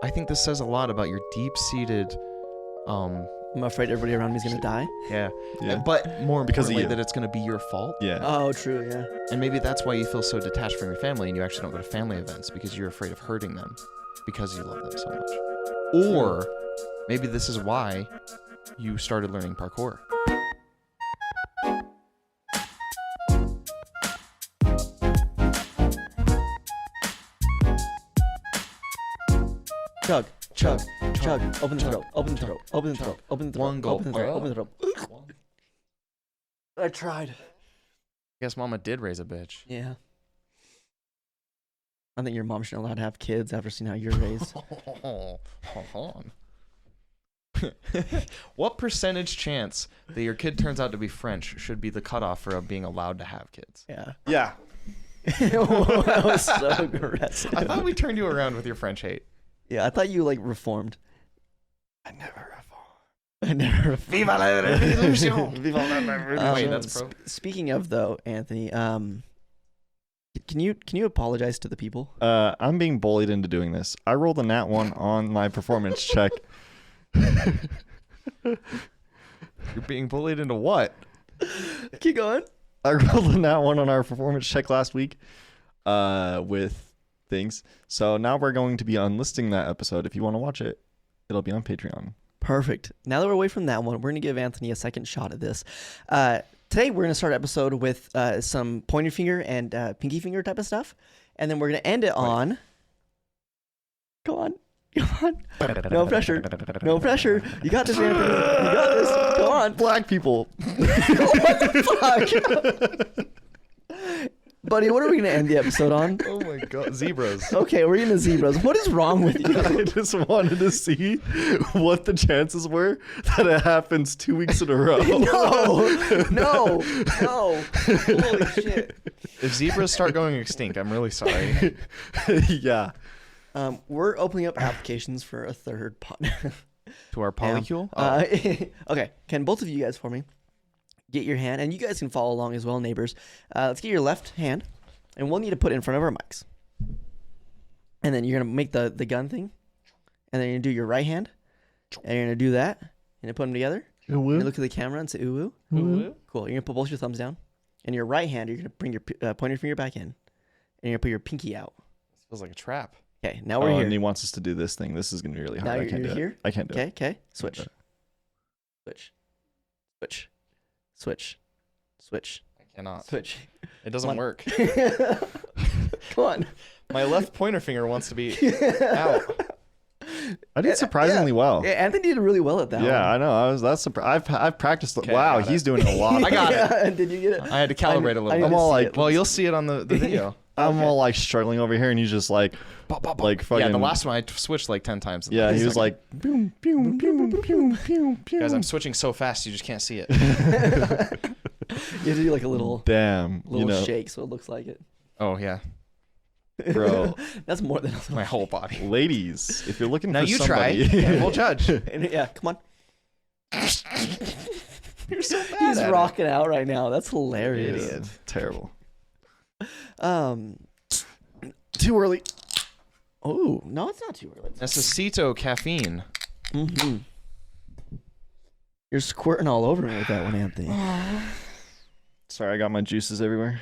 I think this says a lot about your deep-seated, I'm afraid everybody around me is gonna die. yeah. Yeah. But more Because of importantly, you. that it's going to be your fault. Yeah. Oh, true. Yeah. And maybe that's why you feel so detached from your family and you actually don't go to family events because you're afraid of hurting them because you love them so much. Or maybe this is why you started learning parkour. Chug, chug, chug. Open the throat. Open the throat. Open the throat. Open the throat. One gulp. Open the throat. Open the throat. I tried. I guess Mama did raise a bitch. Yeah. I think your mom shouldn't allowed to have kids after seeing how you're raised. Hold on. What percentage chance that your kid turns out to be French should be the cutoff for being allowed to have kids? Yeah. Yeah. That was so aggressive. I thought we turned you around with your French hate. Yeah, I thought you like reformed. I never reform. I never reformed. Viva la revolution! Viva la revolution. Wait, that's pro. Speaking of though, Anthony, can you apologize to the people? I'm being bullied into doing this. I rolled a nat 1 on my performance check. You're being bullied into what? Keep going. I rolled a nat 1 on our performance check last week with things. So now we're going to be unlisting that episode. If you want to watch it, it'll be on Patreon. Perfect. Now that we're away from that one, we're going to give Anthony a second shot at this. Today, we're going to start our episode with some pointer finger and pinky finger type of stuff. And then we're going to end it on... Go on. Come on. No pressure. No pressure. You got this, Anthony. You got this. Go on. Black people. What the fuck? Buddy, what are we going to end the episode on? Oh my god, zebras. Okay, we're into zebras. What is wrong with you? I just wanted to see what the chances were that it happens 2 weeks in a row. No. Holy shit. If zebras start going extinct, I'm really sorry. Yeah. We're opening up applications for a third pod. To our polycule? Okay, can both of you guys for me get your hand, and you guys can follow along as well, neighbors. Let's get your left hand, and we'll need to put it in front of our mics. And then you're going to make the gun thing, and then you're going to do your right hand, and you're going to do that, and put them together. And you look at the camera and say, ooh, ooh. Ooh. Cool. You're going to put both your thumbs down, and your right hand, you're going to bring your pointer finger back in, and you're going to put your pinky out. This feels like a trap. Okay, now we're here. And he wants us to do this thing. This is going to be really hard. Now I can't you're do here? it. I can't do it. Okay. Switch. I cannot. Switch. It doesn't work. Come on. My left pointer finger wants to be out. I did surprisingly well. Yeah, Anthony did really well at that one. I know. That's surprised. I've practiced. Okay, wow, I got he's it. doing a lot. I got it. Yeah, did you get it? I had to calibrate a little I bit. need I'm to all see like- it. Well, you'll see it on the video. I'm all like struggling over here, and he's just like, like fucking. Yeah, the last one I switched like 10 times. Yeah, he was like, boom, boom, boom, boom, boom, boom. Guys, I'm switching so fast you just can't see it. You have to do like a little Damn, shake so it looks like it. Oh, yeah. bro. That's more than My whole body. Ladies, if you're looking Now for you somebody, try, and we'll judge. Yeah, come on. You're so bad He's at rocking out right now. That's hilarious. idiot, terrible. Too early. Oh, no, it's not too early. it. Necesito caffeine. Mm-hmm. You're squirting all over me with that one, Anthony. Sorry, I got my juices everywhere.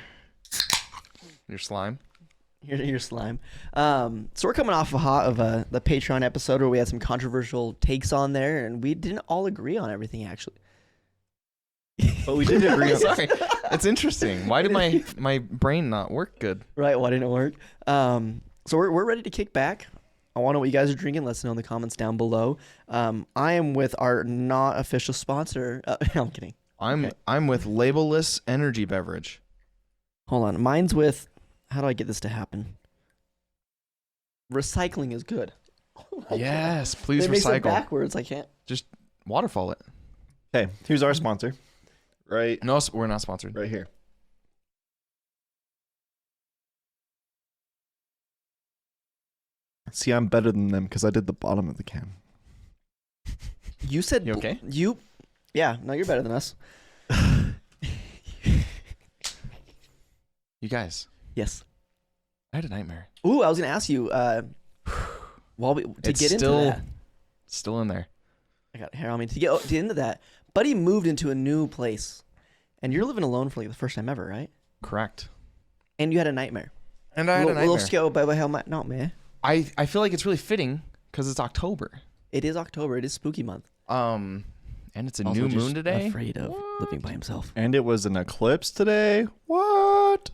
Your slime. Your slime. So we're coming off of the Patreon episode where we had some controversial takes on there, and we didn't all agree on everything, actually. But we did agree on. Sorry. It's interesting. Why did my brain not work good? Right, why didn't it work? So we're ready to kick back. I want to know what you guys are drinking. Let us know in the comments down below. I am with our not official sponsor. No, I'm kidding. I'm with labelless energy beverage. Hold on. Mine's with... How do I get this to happen? Recycling is good. Yes, please It makes it recycle. backwards. I can't. Just waterfall it. Hey, here's our sponsor. Right, No, we're not sponsored. right here. See, I'm better than them because I did the bottom of the can. You said... You okay? Yeah, no, you're better than us. You guys, Yes. I had a nightmare. Ooh, I was going to ask you, To It's get into still- that, Still in there. I got hair on me. To get into that, Buddy moved into a new place, and you're living alone for like the first time ever, right? Correct. And you had a nightmare. And I had a Little nightmare. scale by how my nightmare. I feel like it's really fitting because it's October. It is October. It is spooky month. And it's a Also new just moon today. Afraid of living by himself. And it was an eclipse today. What?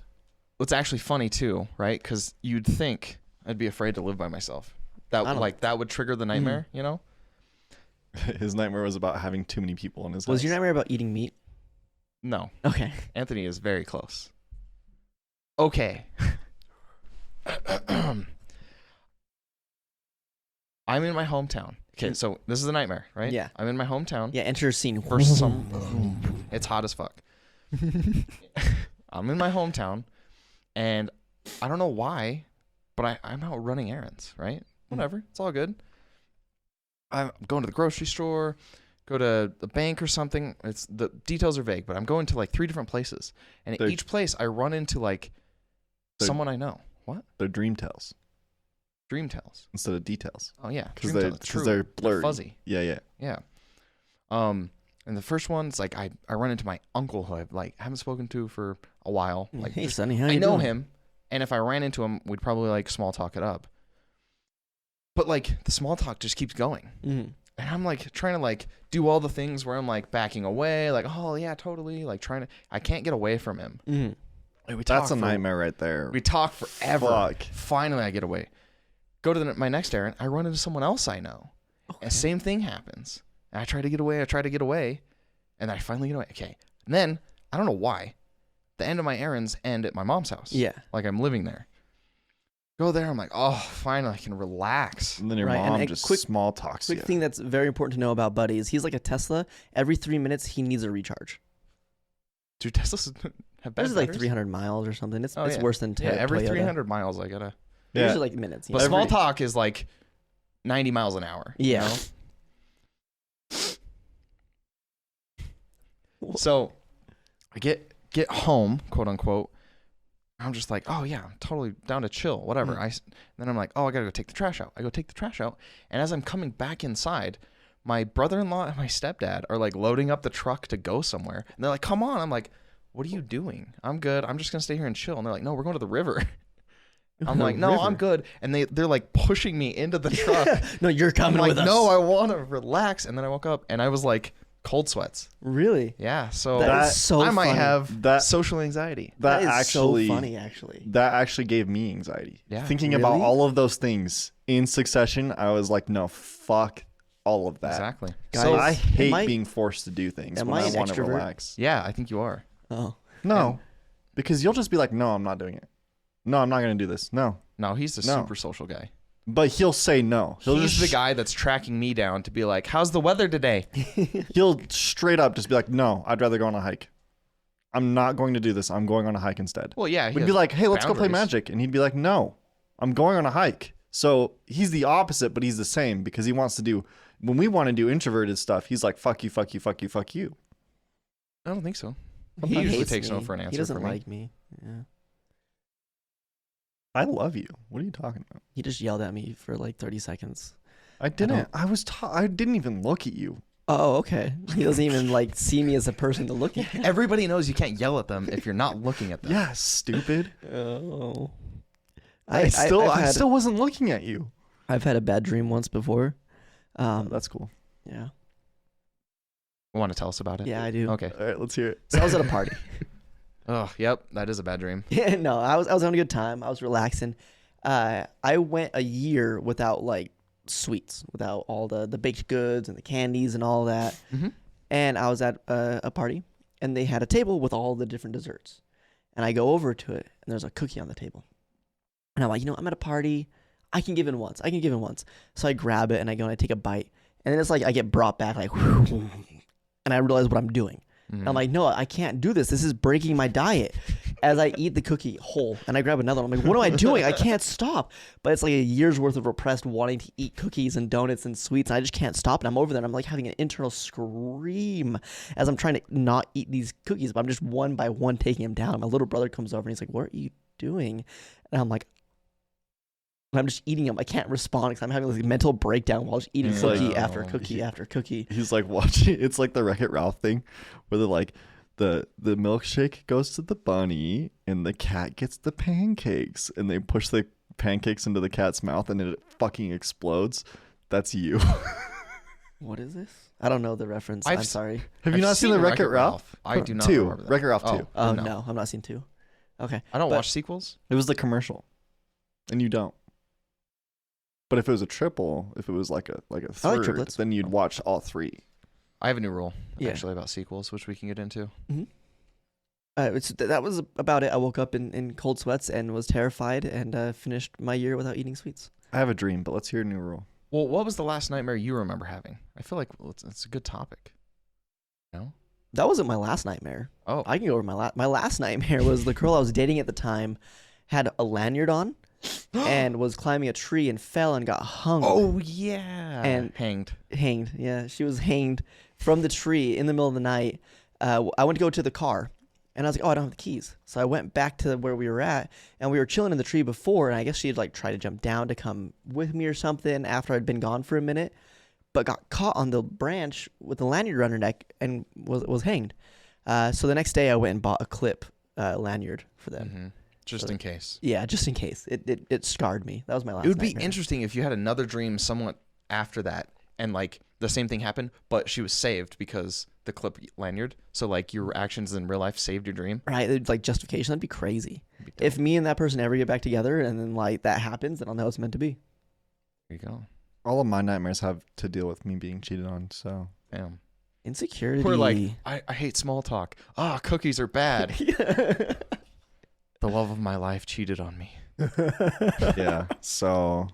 What's actually funny too, right? Because you'd think I'd be afraid to live by myself. I don't- That would trigger the nightmare, you know? His nightmare was about having too many people in his house. Was your nightmare about eating meat? No. Okay. Anthony is very close. Okay. I'm in my hometown. Okay, so this is a nightmare, right? Yeah. I'm in my hometown. Yeah. Enter scene. For some, it's hot as fuck. I'm in my hometown, and I don't know why, but I'm out running errands, right? Whatever, it's all good. I'm going to the grocery store, go to the bank or something. It's the details are vague, but I'm going to like 3 different places, and at They're- each place I run into like They're- someone I know. What? They're dream tells Dream tells. instead of details. Oh yeah, Because dream they're, tells. cause True. they're blurry. fuzzy. Yeah. Yeah. And the first one's like I run into my uncle who I like haven't spoken to for a while. Like Hey, just- Sonny, how I you know doing? him, and if I ran into him, we'd probably like small talk it up. But like the small talk just keeps going, Mhm. and I'm like trying to like do all the things where I'm like backing away, like oh yeah, totally, like trying to. I can't get away from him. Mhm. Like, we That's talk a for- nightmare right there. We talk forever. Fuck. Finally, I get away. Go to my next errand. I run into someone else I know. Okay. And same thing happens. And I try to get away. And I finally get away. Okay. And then, I don't know why, the end of my errands end at my mom's house. Yeah. Like I'm living there. Go there. I'm like, oh, finally, I can relax. And then your Right, and mom a just quick- small talks Quick you. thing that's very important to know about Buddy is he's like a Tesla. Every 3 minutes, he needs a recharge. Do Teslas have bad This is like batteries? 300 miles or something. It's Oh, it's yeah. worse than Yeah, every Toyota. 300 miles, I gotta. They're Yeah. usually like minutes. you But know? small talk is like 90 miles an hour. you Yeah. know? So I get home, quote unquote. I'm just like, oh yeah, I'm totally down to chill, whatever. Then I'm like, oh, I gotta go take the trash out. I go take the trash out, and as I'm coming back inside, my brother-in-law and my stepdad are like loading up the truck to go somewhere, and they're like, come on. I'm like, what are you doing? I'm good. I'm just gonna stay here and chill. And they're like, no, we're going to the river. I'm like, no, I'm good. And they're like pushing me into the truck. No, you're I'm coming like, with us. no, I want to relax. And then I woke up and I was like cold sweats. Really? Yeah. So That is so I might funny. have That- social anxiety. That is actually so funny, actually. That actually gave me anxiety. Yeah. Thinking about Really? all of those things in succession, I was like, no, fuck all of that. Exactly. Guys, So I am hate I- being forced to do things am when I I an want to extrovert? relax. Yeah, I think you are. Oh. No, because you'll just be like, no, I'm not doing it. No, I'm not going to do this. No. No, he's the No. super social guy. But he'll say no. He'll He's just the guy that's tracking me down to be like, how's the weather today? He'll straight up just be like, no, I'd rather go on a hike. I'm not going to do this. I'm going on a hike instead. Well, yeah. he We'd has be like, hey, let's go play boundaries. Magic. And he'd be like, no, I'm going on a hike. So he's the opposite, but he's the same because he wants to do, when we want to do introverted stuff, he's like, fuck you, fuck you, fuck you, fuck you. I don't think so. He He usually hates takes no me. for an answer. He doesn't for me. like me. Yeah. I love you. What are you talking about? He just yelled at me for like 30 seconds. I didn't. I didn't even look at you. Oh, okay. He doesn't even like see me as a person to look at. Everybody knows you can't yell at them if you're not looking at them. Yeah, stupid. Oh. I still wasn't looking at you. I've had a bad dream once before. That's cool. Yeah. Want to tell us about it? Yeah, I do. Okay. All right, let's hear it. So I was at a party. Oh, yep. That is a bad dream. Yeah, no, I was having a good time. I was relaxing. I went a year without like sweets, without all the baked goods and the candies and all that. Mm-hmm. And I was at a party, and they had a table with all the different desserts. And I go over to it, and there's a cookie on the table. And I'm like, I'm at a party. I can give in once. So I grab it, and I go and I take a bite. And then it's like I get brought back, like, and I realize what I'm doing. Mm-hmm. And I'm like, no, I can't do this. This is breaking my diet. As I eat the cookie whole, and I grab another one. I'm like, what am I doing? I can't stop. But it's like a year's worth of repressed wanting to eat cookies and donuts and sweets. And I just can't stop. And I'm over there, and I'm like having an internal scream as I'm trying to not eat these cookies. But I'm just one by one taking them down. My little brother comes over, and he's like, what are you doing? And I'm like, and I'm just eating them. I can't respond because I'm having like a mental breakdown while just eating He's cookie like, after cookie after cookie. He's like watching. It's like the Wreck-It Ralph thing, where they're like, the milkshake goes to the bunny, and the cat gets the pancakes, and they push the pancakes into the cat's mouth, and it fucking explodes. That's you. What is this? I don't know the reference. I'm sorry. Have you not seen the Wreck-It Ralph? I do not 2. remember that. Wreck-It Ralph 2. Oh no. no, I'm not seeing 2. Okay. I don't But- watch sequels. It was the commercial, and you don't. But if it was a triple, if it was like a third, triplets. then you'd watch all 3. I have a new rule Yeah. actually about sequels, which we can get into. That was about it. I woke up in cold sweats and was terrified and finished my year without eating sweets. I have a dream, but let's hear a new rule. Well, what was the last nightmare you remember having? I feel like it's a good topic. No? That wasn't my last nightmare. Oh. I can go over my last nightmare was the girl I was dating at the time had a lanyard on and was climbing a tree and fell and got hung. Oh, yeah. And- hanged. Hanged. Yeah, she was hanged from the tree in the middle of the night. I went to go to the car, and I was like, oh, I don't have the keys. So I went back to where we were at, and we were chilling in the tree before, and I guess she had like tried to jump down to come with me or something after I'd been gone for a minute, but got caught on the branch with the lanyard around her neck and was hanged. So the next day I went and bought a clip lanyard for them. Mm-hmm. Just in case. Yeah, just in case. It scarred me. That was my last It would be nightmare. interesting if you had another dream somewhat after that, and like the same thing happened, but she was saved because the clip lanyard. So like your actions in real life saved your dream. Right, like justification. That'd be crazy. If me and that person ever get back together and then like that happens, then I'll know it's meant to be. There you go. All of my nightmares have to deal with me being cheated on, so. Damn. Insecurity. We're like, I hate small talk. Ah, cookies are bad. The love of my life cheated on me. Yeah, so.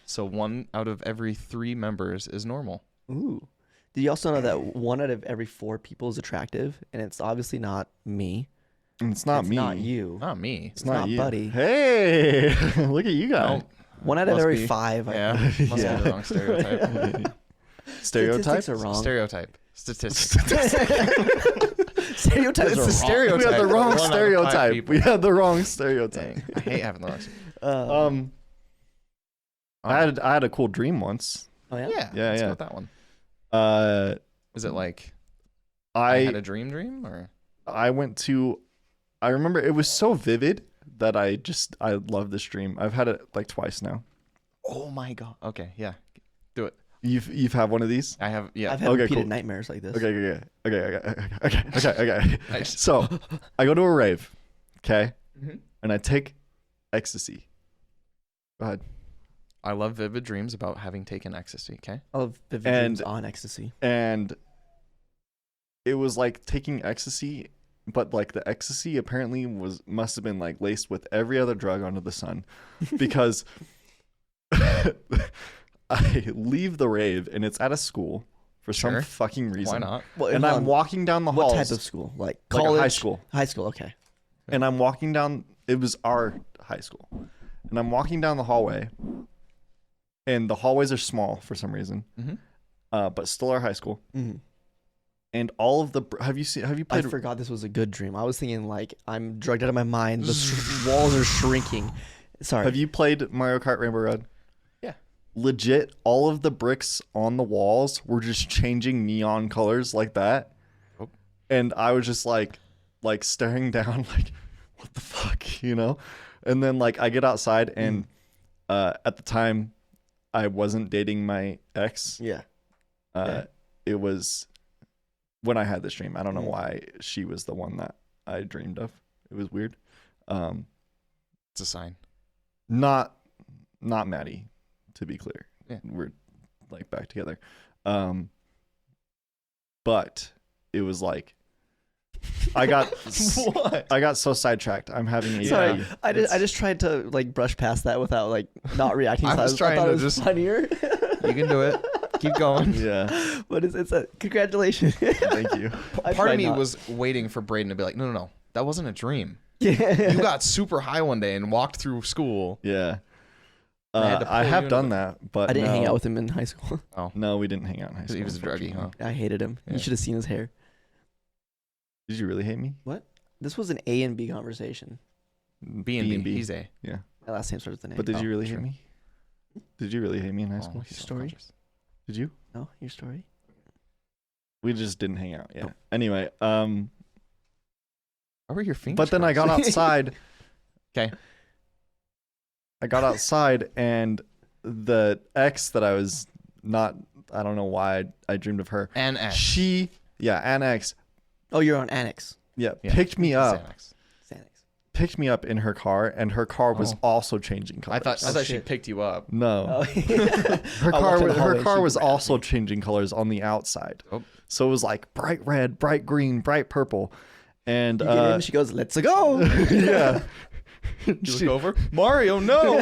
So 1 out of every 3 members is normal. Ooh. Did you also know that 1 out of every 4 people is attractive, and it's obviously not me. And it's not it's me. Not you. Not me. It's not you. Buddy. Hey, look at you guys. No. 1 out of Must every be. 5. Yeah. Must be the wrong stereotype. Stereotype? Statistics are wrong. Stereotype. Statistics. Stereotypes It's are a wrong. stereotype. We had the wrong 1 out of 5 stereotype. people. We had the wrong stereotype. Dang, I hate having the wrong. I had a cool dream once. Oh yeah. Yeah. Yeah, Let's yeah. go with that one. Was it like I had a dream or? I went to, I remember it was so vivid that I love this dream. I've had it like twice now. Oh my god. Okay. Yeah. Do it. You've had one of these? I have. Yeah. I've had Okay, repeated cool. nightmares like this. Okay. Nice. So I go to a rave, okay, Mhm. and I take ecstasy. Go ahead. I love vivid dreams about having taken ecstasy. Okay. I love vivid And- dreams on ecstasy. And it was like taking ecstasy, but like the ecstasy apparently must have been like laced with every other drug under the sun, because I leave the rave and it's at a school for some Sure. fucking reason. Why not? Well, And hold I'm on. walking down the What halls. type of school? Like Like a college? high school. High school. Okay. And I'm walking down, it was our high school. And I'm walking down the hallway. And the hallways are small for some reason. Mm-hmm. But still our high school. Mm-hmm. And all of the have you I played forgot this was a good dream. I was thinking like I'm drugged out of my mind. The walls are shrinking. Sorry. Have you played Mario Kart Rainbow Road? Yeah. Legit, all of the bricks on the walls were just changing neon colors like that. Oh. And I was just like staring down like, what the fuck, you know? And then like I get outside and at the time I wasn't dating my ex. Yeah. It was when I had this dream. I don't know why she was the one that I dreamed of. It was weird. It's a sign. Not Maddie, to be clear. Yeah. We're like back together. But it was like I got What? I got so sidetracked. I'm having a Sorry. I just tried to like brush past that without like not reacting. I So was trying thought to it was just- funnier. You can do it. Keep going. Yeah. But it's a congratulations. Thank you. I Part tried of me not. was waiting for Brayden to be like, no, that wasn't a dream. Yeah. You got super high one day and walked through school. Yeah. I had to I pull have you done into that, but I didn't no, hang out with him in high school. No, we didn't hang out in high school. He was a druggie, huh? I hated him. Yeah. You should have seen his hair. Did you really hate me? This was an A and B conversation. B and B. He's A. Yeah. My last name starts with an A. But did Oh, you really sure. hate me? Did you really hate me in high Oh, school? he's Story? self-conscious. Did you? No, your story. We just didn't hang out. Yeah. Nope. Anyway, Why were your fingers? but then I got crossed? outside. Okay. I got outside and the ex that I was not, I don't know why I dreamed of her. And X. She, Ann X, Oh, you're on Annex. Yeah. picked me up. Xanax. Xanax. Picked me up in her car, and her car was Oh. also changing colors. I thought she shit. picked you up. No. Oh. Her I car, walked in the her hallway, car she was grabbed also me. changing colors on the outside. Oh. So it was like bright red, bright green, bright purple, and You get in, she goes, "Let's go." yeah. You look over. Mario, no.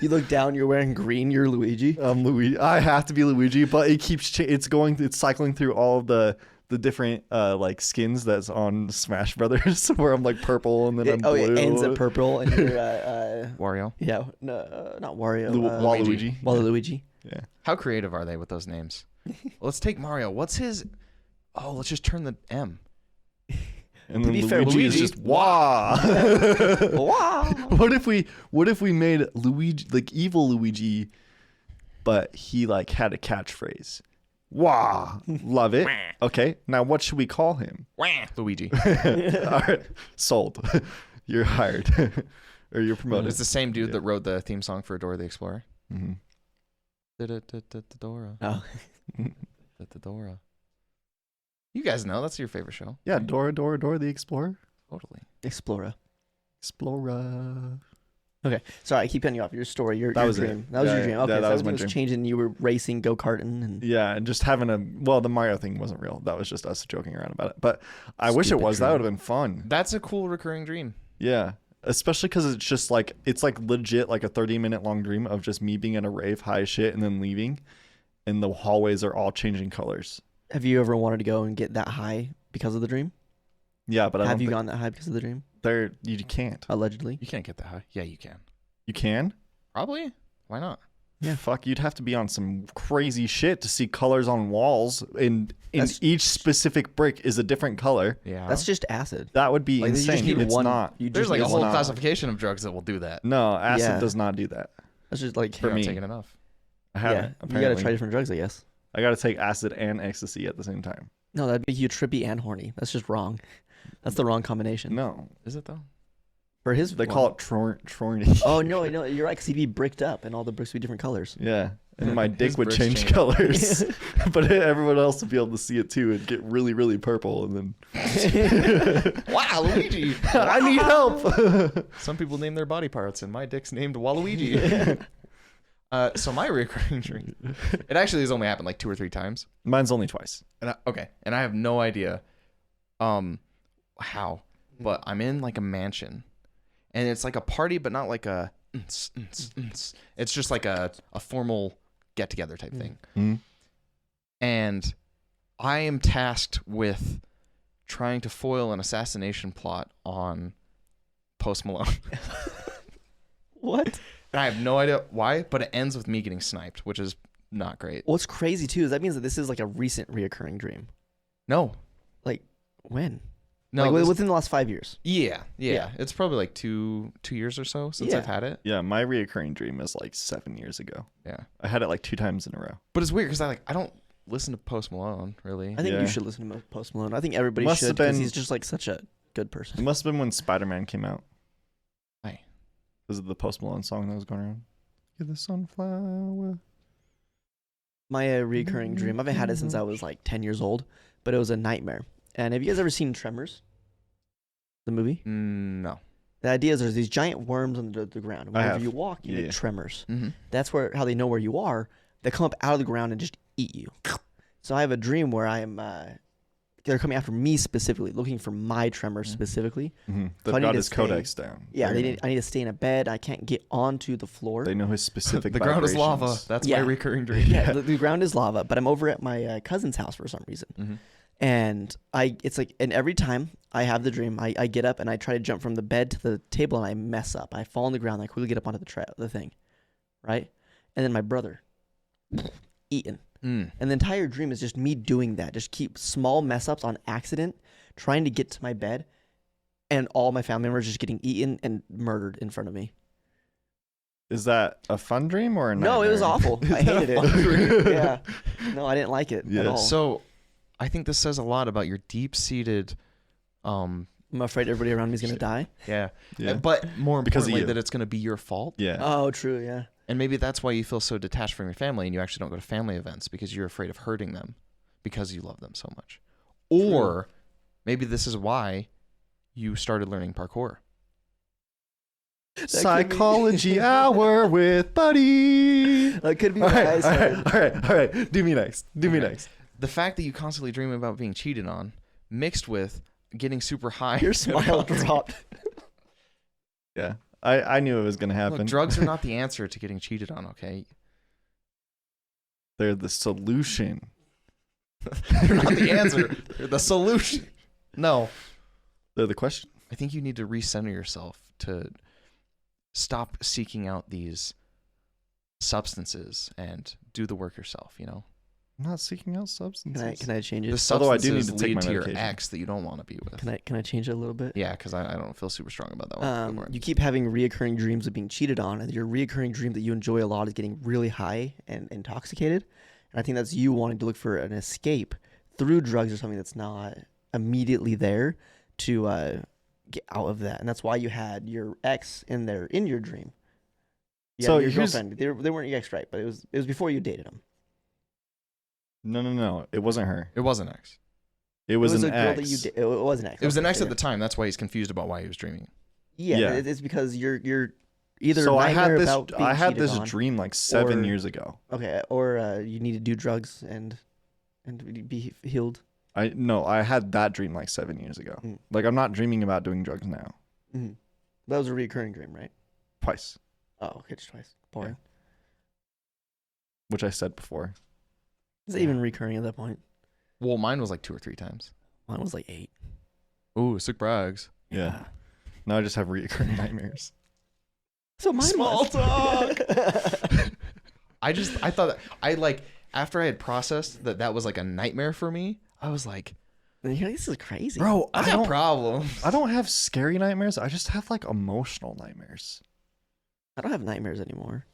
You look down. You're wearing green. You're Luigi. Luigi. I have to be Luigi, but it keeps it's cycling through all of the different like skins that's on Smash Brothers, where I'm like purple and then I'm blue. It ends at purple, and you're Wario. yeah, no, not Wario. Waluigi. Waluigi. Yeah. How creative are they with those names? Let's take Mario. What's his? Oh, let's just turn the M. And To then be fair, Luigi is Luigi. just wah. Wow. What if we made Luigi like evil Luigi, but he like had a catchphrase? Wah. Love it. Okay. Now what should we call him? Luigi. All right. Sold. You're hired. Or you're promoted. It's the same dude that wrote the theme song for Dora the Explorer. Mm-hmm. Dora. Oh. Dora. You guys know that's your favorite show. Yeah, Dora the Explorer. Totally. Explorer. Explorer. Okay, sorry, I keep cutting you off. Your story, your That was dream. it. That was Yeah, your dream. yeah, Okay, that so was my everything dream. changing. You were racing, go-karting, and Yeah, and just having the Mario thing wasn't real. That was just us joking around about it. But I wish it Stupid was. That dream. would have been fun. That's a cool recurring dream. Yeah. Especially because it's just like, it's like legit like a 30-minute long dream of just me being in a rave high as shit and then leaving. And the hallways are all changing colors. have you ever wanted to go and get that high because of the dream? Yeah, but Have you gone that high because of the dream? you can't. Allegedly. You can't get that high. Yeah, you can. You can? Probably. Why not? Yeah. Fuck, you'd have to be on some crazy shit to see colors on walls. And That's- each specific brick is a different color. Yeah. That's just acid. That would be Like, you just insane. need It's one. not. You There's just like a need whole one. classification of drugs that will do that. No, acid Yeah. does not do that. That's just like For You're me. not taking enough. I yeah. haven't. You Apparently. gotta try different drugs, I guess. I gotta take acid and ecstasy at the same time. No, that'd make you trippy and horny. That's just wrong. That's the wrong combination. No, Is it though? For his, they call it trorny. Oh no, you're right. 'Cause he'd be bricked up, and all the bricks would be different colors. Yeah, and my His dick would bricks change change. colors, but everyone else would be able to see it too and get really, really purple. And then Wow, Luigi. I need help. Some people name their body parts, and my dick's named Waluigi. So my recurring dream, it actually has only happened like 2 or 3 times. Mine's only twice. And and I have no idea, how, but I'm in like a mansion, and it's like a party, but not like a. It's just like a formal get together type thing, Mhm. and I am tasked with trying to foil an assassination plot on Post Malone. What? And I have no idea why, but it ends with me getting sniped, which is not great. What's crazy too is that means that this is like a recent reoccurring dream. No, Like when? no, like this- within the last 5 years. yeah. Yeah. It's probably like two years or so since Yeah. I've had it. Yeah, my reoccurring dream is like 7 years ago. Yeah, I had it like 2 times in a row. but it's weird because I don't listen to Post Malone really. I think Yeah. you should listen to Post Malone. I think everybody Must should have because been- he's just like such a good It person. must have been when Spider-Man came out. Why? This is the Post Malone song that was going around. You're the sunflower. My recurring dream. I've had it since I was like 10 years old, but it was a nightmare. And have you guys ever seen Tremors? The movie? No. The idea is there's these giant worms under the ground. I Whenever have. you walk, you Yeah. get tremors. Mm-hmm. That's how they know where you are. They come up out of the ground and just eat you. So I have a dream where I am. They're coming after me specifically, looking for my tremors specifically. Mm-hmm. So They've I need got to his stay- codex down. Yeah, They're I need to stay in a bed. I can't get onto the floor. They know his specific The ground is lava. vibrations. That's Yeah. my recurring dream. Yeah, the ground is lava, but I'm over at my cousin's house for some reason. Mm-hmm. And and every time I have the dream, I get up and I try to jump from the bed to the table and I mess up. I fall on the ground. I quickly get up onto the thing, right? And then my brother, eaten. Mm. And the entire dream is just me doing that. Just keep small mess ups on accident, trying to get to my bed, and all my family members just getting eaten and murdered in front of me. Is that a fun dream or a nightmare? No, it was awful. I hated it. Yeah. No, I didn't like it at all. So I think this says a lot about your deep-seated I'm afraid everybody around me is going to die. yeah. Yeah. But more Because of importantly, you. that it's going to be your fault. Yeah. Oh, true. Yeah. And maybe that's why you feel so detached from your family and you actually don't go to family events because you're afraid of hurting them because you love them so much. Or maybe this is why you started learning parkour. Psychology hour with Buddy. That could be All why I right, all started. right, all right. Do me next. Do me next. The fact that you constantly dream about being cheated on, mixed with getting super high. Your smile about- dropped. Yeah. I knew it was going to happen. Look, drugs are not the answer to getting cheated on, okay? They're the solution. They're not the answer. They're the solution. No. They're the question. I think you need to recenter yourself to stop seeking out these substances and do the work yourself, you know? I'm not seeking out substances. Can I change it? The Although I substances do need to take lead my to your medication. ex that you don't want to be with. Can I change it a little bit? Yeah, because I don't feel super strong about that one. Go for it. You keep having reoccurring dreams of being cheated on, and your reoccurring dream that you enjoy a lot is getting really high and intoxicated. And I think that's you wanting to look for an escape through drugs or something that's not immediately there to get out of that. And that's why you had your ex in your dream. Yeah, So your here's- girlfriend. They weren't your ex, right? But it was before you dated him. No. It wasn't her. It was an ex. It was a an girl ex. that you did. It was an ex. It was an Okay, ex so at the time. That's why he's confused about why he was dreaming. Yeah, Yeah. it's because you're either So I had nightmare this. about being I had cheated this on, dream like 7 or- years ago. Okay, or you need to do drugs and be healed. I had that dream like 7 years ago. Mm. Like I'm not dreaming about doing drugs now. Mm-hmm. That was a recurring dream, right? Twice, Oh, okay, just twice. Boring. which I said before. Is it even recurring at that point? Well, mine was like 2 or 3 times. Mine was like 8. Ooh, sick brags. Yeah. Now I just have recurring nightmares. So mine Small was. talk. I thought after I had processed that was like a nightmare for me, I was like, And you're like, this is crazy. Bro, I got problems. I don't have scary nightmares. I just have like emotional nightmares. I don't have nightmares anymore.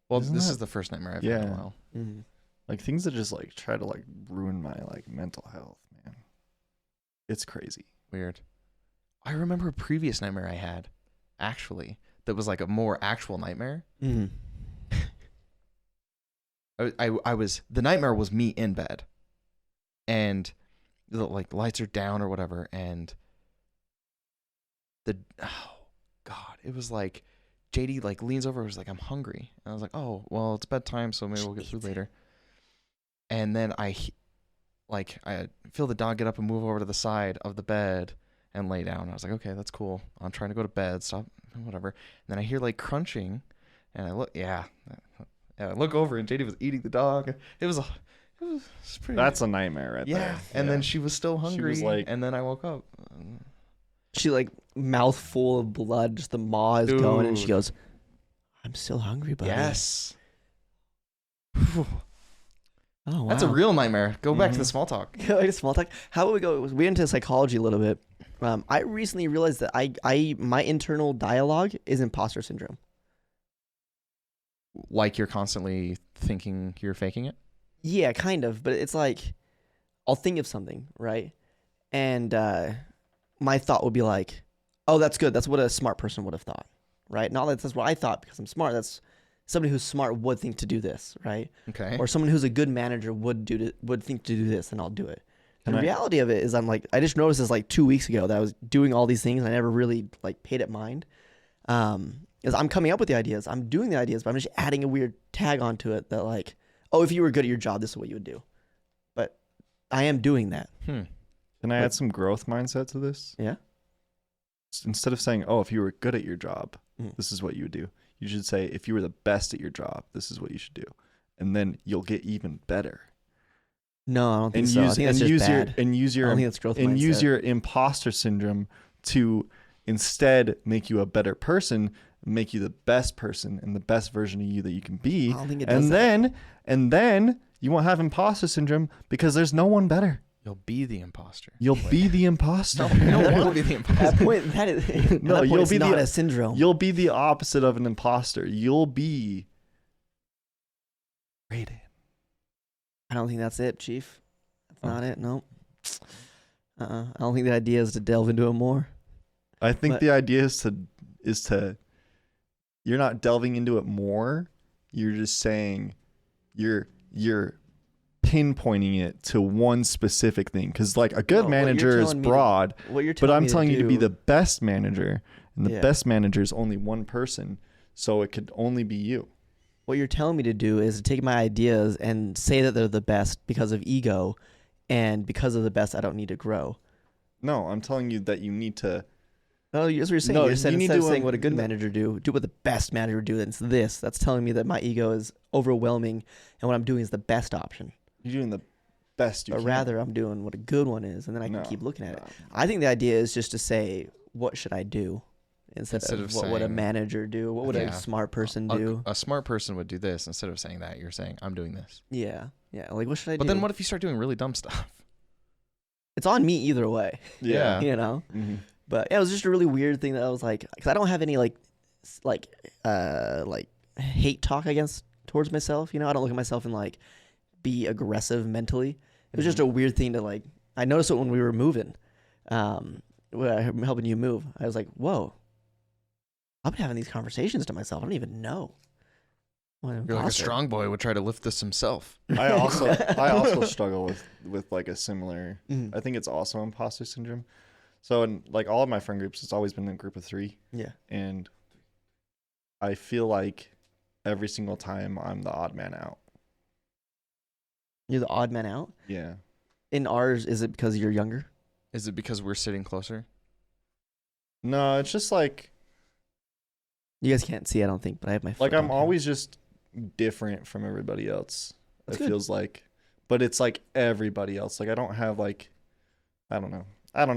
Well, Isn't this that- is the first nightmare I've had in a Yeah. while. Mm-hmm. Like things that just like try to like ruin my like mental health, man. It's crazy. Weird. I remember a previous nightmare I had, actually, that was like a more actual nightmare. Mm-hmm. The nightmare was me in bed, and the like lights are down or whatever, and it was like JD like leans over and was like, I'm hungry, and I was like, oh well, it's bedtime, so maybe we'll get food later. And then I feel the dog get up and move over to the side of the bed and lay down. I was like, okay, that's cool. I'm trying to go to bed. Stop, whatever. And then I hear like crunching, and I look, I look over, and JD was eating the dog. It was pretty. That's a nightmare right there. yeah. And then she was still hungry, was like- and then I woke up. She like mouth full of blood, just the maw is going, and she Dude. goes, "I'm still hungry, buddy." Yes. Oh, wow. That's a real nightmare. Go back to the Mhm. small talk. Like a small talk. How about we go? We into psychology a little bit. I recently realized that my internal dialogue is imposter syndrome. Like you're constantly thinking you're faking it. Yeah, kind of. But it's like I'll think of something, right? And my thought would be like, "Oh, that's good. That's what a smart person would have thought." Right? Not that that's what I thought because I'm smart. That's somebody who's smart would think to do this, right? Okay. Or someone who's a good manager would think to do this, and I'll do it. And the Can I- reality of it is, I'm like, I just noticed this like 2 weeks ago that I was doing all these things. And I never really like paid it mind. Is I'm coming up with the ideas, I'm doing the ideas, but I'm just adding a weird tag onto it that like, oh, if you were good at your job, this is what you would do. But I am doing that. Can I add some growth mindset to this? Yeah. Instead of saying, "Oh, if you were good at your job, Mm. this is what you would do," you should say, "If you were the best at your job, this is what you should do," and then you'll get even better. No, I don't think And so. I use think and that's just use bad. your I don't think that's growth and use mindset. your imposter syndrome to instead make you a better person, make you the best person and the best version of you that you can be. I don't think it does And then you won't have imposter syndrome because there's no one better. You'll be the imposter. You'll be the imposter. No, you don't want to be the imposter. At that point, that is No, that point, you'll it's be not the- a syndrome. You'll be the opposite of an imposter. You'll be Brayden. I don't think that's it, Chief. That's Oh. not it. No. I don't think the idea is to delve into it more. I think But- the idea is to you're not delving into it more. You're just saying you're pinpointing it to one specific thing. Because like a good No, what you're manager is telling me to- broad, What you're but telling I'm me telling you to be do- the best manager, and the Yeah. best manager is only one person, so it could only be you. What you're telling me to do is to take my ideas and say that they're the best because of ego, and because of the best, I don't need to grow. No, I'm telling you that you need to. Oh, that's what you're saying. No, You said you need instead of to, saying what a good no- manager do what the best manager do. Then it's this. That's telling me that my ego is overwhelming, and what I'm doing is the best option. You're doing the best you Or can. rather, I'm doing what a good one is, and then I can No. keep looking at it. No. I think the idea is just to say, what should I do? Instead of what would a saying- manager do? What would Yeah. a smart person do? A smart person would do this instead of saying that. You're saying, I'm doing this. Yeah. Like, what should I But do? then what if you start doing really dumb stuff? It's on me either way, Yeah. you know? Mhm. But yeah, it was just a really weird thing that I was like, because I don't have any like hate talk towards myself. You know, I don't look at myself and like be aggressive mentally. It was just a weird thing to like. I noticed it when we were moving, when I'm helping you move. I was like, whoa, I've been having these conversations to myself. I don't even know. What an You're like a imposter. strong boy would try to lift this himself. I also struggle with like a similar. Mhm. I think it's also imposter syndrome. So in like all of my friend groups, it's always been a group of 3, Yeah. and I feel like every single time I'm the odd man out. You're the odd man out. Yeah. In ours, is it because you're younger? Is it because we're sitting closer? No, it's just like You guys can't see, I don't think, but I have my foot I'm down here. always just different from everybody else. That's It good. feels like, but it's like everybody else. Like I don't have like, I don't know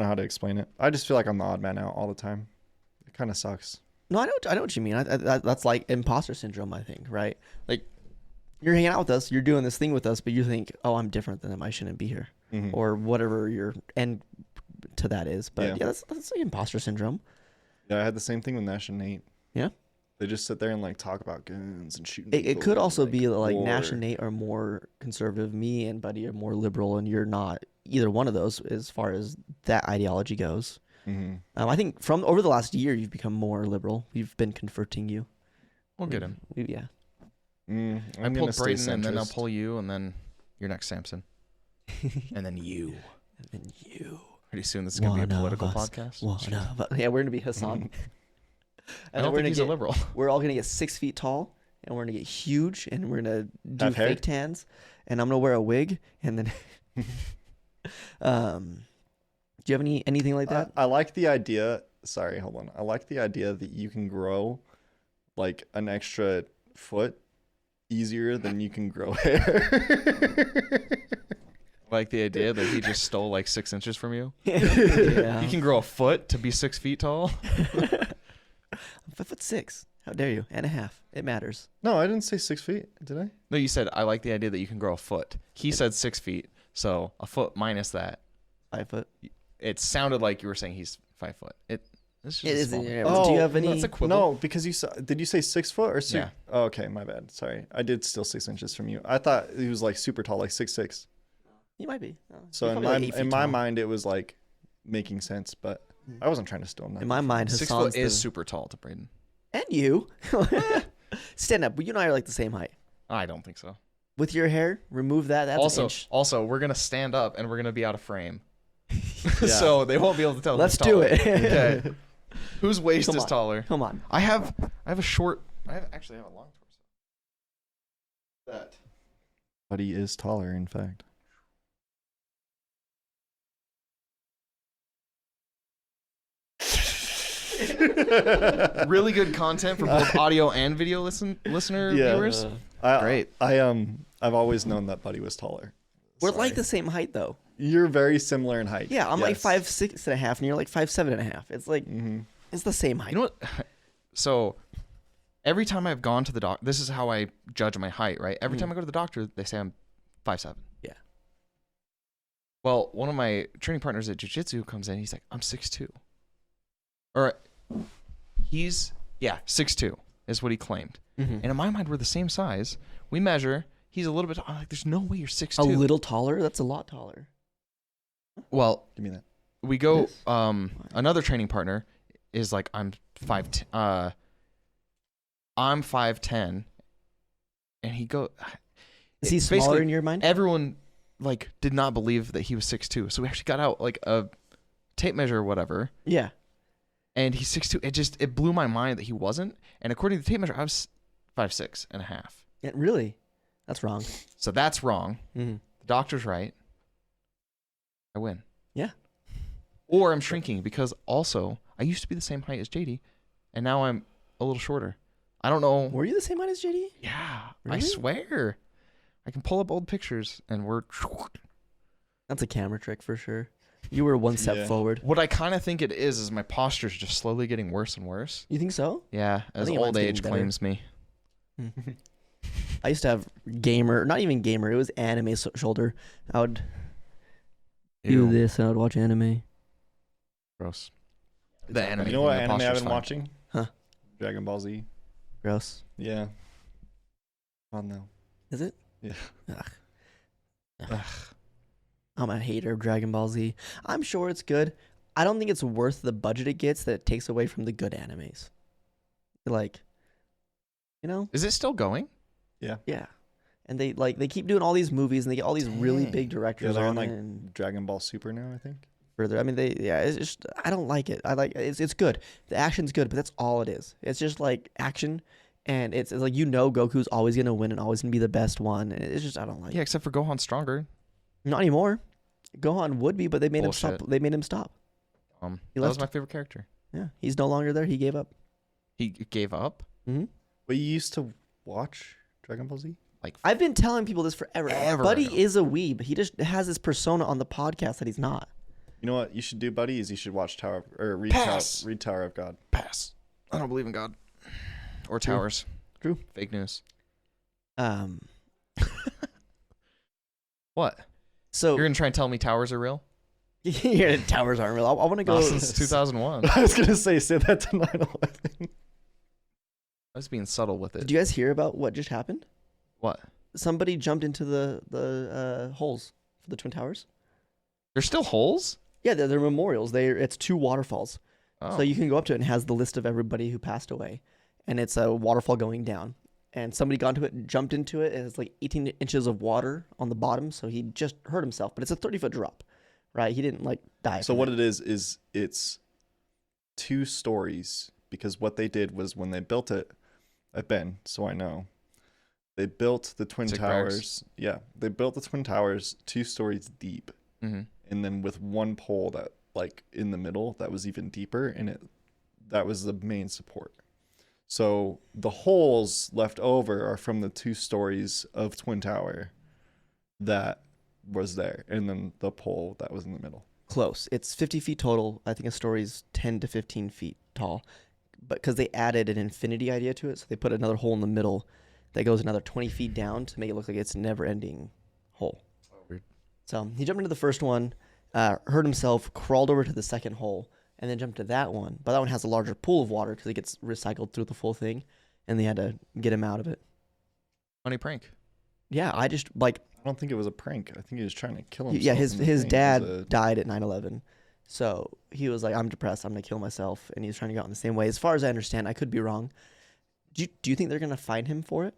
how to explain it. I just feel like I'm the odd man out all the time. It kind of sucks. No, I know what you mean. That's like imposter syndrome, I think, right? Like, you're hanging out with us, you're doing this thing with us, but you think, oh, I'm different than them, I shouldn't be here, Mhm. or whatever your end to that is. But Yeah. yeah, that's like imposter syndrome. Yeah, I had the same thing with Nash and Nate. Yeah. They just sit there and like talk about guns and shooting. It people could and, also be like war. Nash and Nate are more conservative, me and Buddy are more liberal, and you're not either one of those as far as that ideology goes. Mhm. I think from over the last year, you've become more liberal. We've been converting you. We'll get him. Yeah. I'm I gonna pulled stay Brayden, and then I'll centrist. pull you, and then you're next, Samson. And then you. And then you. Pretty soon this is going to be One a of political us. podcast. Yeah, we're gonna be Hassan. I And then don't we're think gonna he's get, a liberal. we're all gonna get 6 feet tall, and we're gonna get huge, and we're gonna do Have hair? fake tans, and I'm gonna wear a wig, and then, do you have anything like that? I like the idea. Sorry, hold on. I like the idea that you can grow like an extra foot easier than you can grow hair. Like the idea that he just stole like 6 inches from you. Yeah. You can grow a foot to be 6 feet tall. I'm 5'6". How dare you? And a half. It matters. No, I didn't say 6 feet, did I? No, you said I like the idea that you can grow a foot. He said 6 feet, so a foot minus that. 5 foot. It sounded like you were saying he's 5 foot. It's just It a is. small- Yeah, do you have any? that's a quibble. No, because you saw. Did you say 6 foot or 6? Yeah. Oh, okay, my bad. Sorry, I did steal 6 inches from you. I thought he was like super tall, like 6'6". You might be. So You're in probably my like 8 feet in my tall. mind, it was like making sense, but I wasn't trying to steal nothing. In my mind, 6 Hassan's foot is the- super tall to Brayden. and you. Stand up. You and I are like the same height. I don't think so. With your hair, remove that. That's an inch. Also, we're gonna stand up and we're gonna be out of frame, Yeah. so they won't be able to tell. Let's who's do taller. it. Okay. Whose waist Come is on. taller? Come on. I have a short. Actually have a long torso. That. But he is taller, in fact. Really good content for both audio and video listener Yeah. viewers. Great. I've always known that Buddy was taller. We're Sorry. like the same height, though. You're very similar in height. Yeah, I'm like Yes. 5'6.5", and you're like 5'7.5". It's like Mhm. it's the same height. You know what? So every time I've gone to the doctor, this is how I judge my height, right? Every time I go to the doctor, they say I'm 5'7". Yeah. Well, one of my training partners at jiu-jitsu comes in. He's like, I'm 6'2". Or he's 6'2" is what he claimed. And in my mind, we're the same size. We measure. He's a little bit. I'm like, there's no way you're 6'2". A little taller? That's a lot taller. Well, Give me that. we go. This? Another training partner is like, I'm 5'10". I'm 5'10", and he go. Is he smaller basically, in your mind? Everyone like did not believe that he was 6'2". So we actually got out like a tape measure or whatever. Yeah. And he's 6'2". It blew my mind that he wasn't. And according to the tape measure, I was 5'6.5". Yeah, really? That's wrong. So that's wrong. Mm-hmm. The doctor's right. I win. Yeah. Or I'm shrinking because also I used to be the same height as JD, and now I'm a little shorter. I don't know. Were you the same height as JD? Yeah, Really? I swear. I can pull up old pictures, and we're. That's a camera trick for sure. You were one step forward. What I kind of think it is my posture's just slowly getting worse and worse. You think so? Yeah, as think old mine's age getting better. claims me. I used to have gamer, not even gamer. It was anime shoulder. I would do this and I would watch anime. Gross. The anime. You know what thing, the anime I've posture's been fine. watching? Huh? Dragon Ball Z. Gross. Yeah. Oh no. Is it? Yeah. Ugh. I'm a hater of Dragon Ball Z. I'm sure it's good. I don't think it's worth the budget it gets that it takes away from the good animes. Like, you know? Is it still going? Yeah. And they keep doing all these movies and they get all these really Dang. big Yeah, directors they're on on like it and Dragon Ball Super now, I think. further. I mean, it's just, I don't like it. I like it's good. The action's good, but that's all it is. It's just like action, and it's like Goku's always gonna win and always gonna be the best one. And it's just I don't like. Yeah, it. except for Gohan Stronger. Not anymore. Gohan would be, but they made him Bullshit. stop. They made him stop. That He was left. my favorite character. Yeah, he's no longer there. He gave up. He gave up. Mm-hmm. But you used to watch Dragon Ball Z? Like I've been telling people this forever. Ever. Buddy is a weeb. He just has this persona on the podcast that he's not. You know what you should do, buddy? Is you should watch read Pass. Tower of God. pass. I don't believe in God or towers. True. Fake news. What? So You're gonna try and tell me towers are real? yeah, towers aren't real. I want to go. Not since 2001. I I was gonna say that to 9/11. was being subtle with it. Did you guys hear about what just happened? What? Somebody jumped into the holes for the Twin Towers. There's still holes? Yeah, they're memorials. It's 2 waterfalls. Oh. So you can go up to it and it has the list of everybody who passed away. And it's a waterfall going down. And somebody got into it and jumped into it, and it's like 18 inches of water on the bottom. So he just hurt himself. But it's a 30-foot drop, right? He didn't like die. So from what it. it is it's 2 stories, because what they did was when they built it, I've been, so I know. They built the Twin Sick Towers. barracks. Yeah, they built the Twin Towers 2 stories deep, Mm-hmm. and then with one pole that like in the middle that was even deeper, and that was the main support. So the holes left over are from the 2 stories of Twin Tower that was there, and then the pole that was in the middle. Close. It's 50 feet total. I think a story's 10 to 15 feet tall. But because they added an infinity idea to it, so they put another hole in the middle that goes another 20 feet down to make it look like it's a never-ending hole. Weird. So he jumped into the first one, hurt himself, crawled over to the second hole, and then jumped to that one. But that one has a larger pool of water because it gets recycled through the full thing, and they had to get him out of it. Funny prank. Yeah, I just like I don't think it was a prank. I think he was trying to kill himself. yeah. His in the thing. It was dad died at 9/11, so he was like, I'm depressed. I'm gonna kill myself, and he was trying to go out in the same way. As far as I understand, I could be wrong. Do you think they're gonna fine him for it?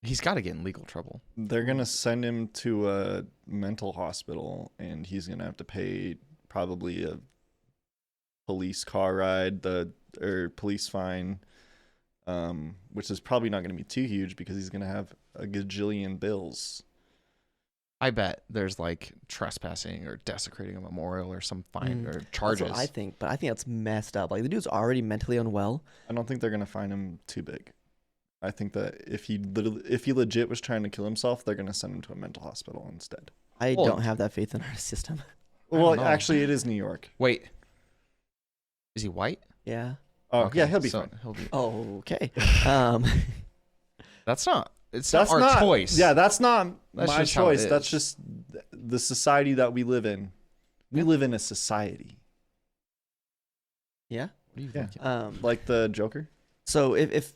He's got to get in legal trouble. They're gonna send him to a mental hospital, and he's gonna have to pay probably a police car ride, or police fine, which is probably not gonna be too huge because he's gonna have a gajillion bills. I bet there's like trespassing or desecrating a memorial or some fine or That's charges. what I think, but I think that's messed up. Like the dude's already mentally unwell. I don't think they're gonna fine him too big. I think that if he legit was trying to kill himself, they're gonna send him to a mental hospital instead. I Well- don't have that faith in our system. I don't Well, know. actually, it is New York. Wait. Is he white? Yeah. Oh, Okay, yeah, he'll be so fine. He'll be. Oh, okay. Um, That's not. It's That's not our not choice. Yeah, that's not That's my just how it choice. That's is. just the society that we live in. We live in a society. Yeah. What do you Yeah. think? Like the Joker? So if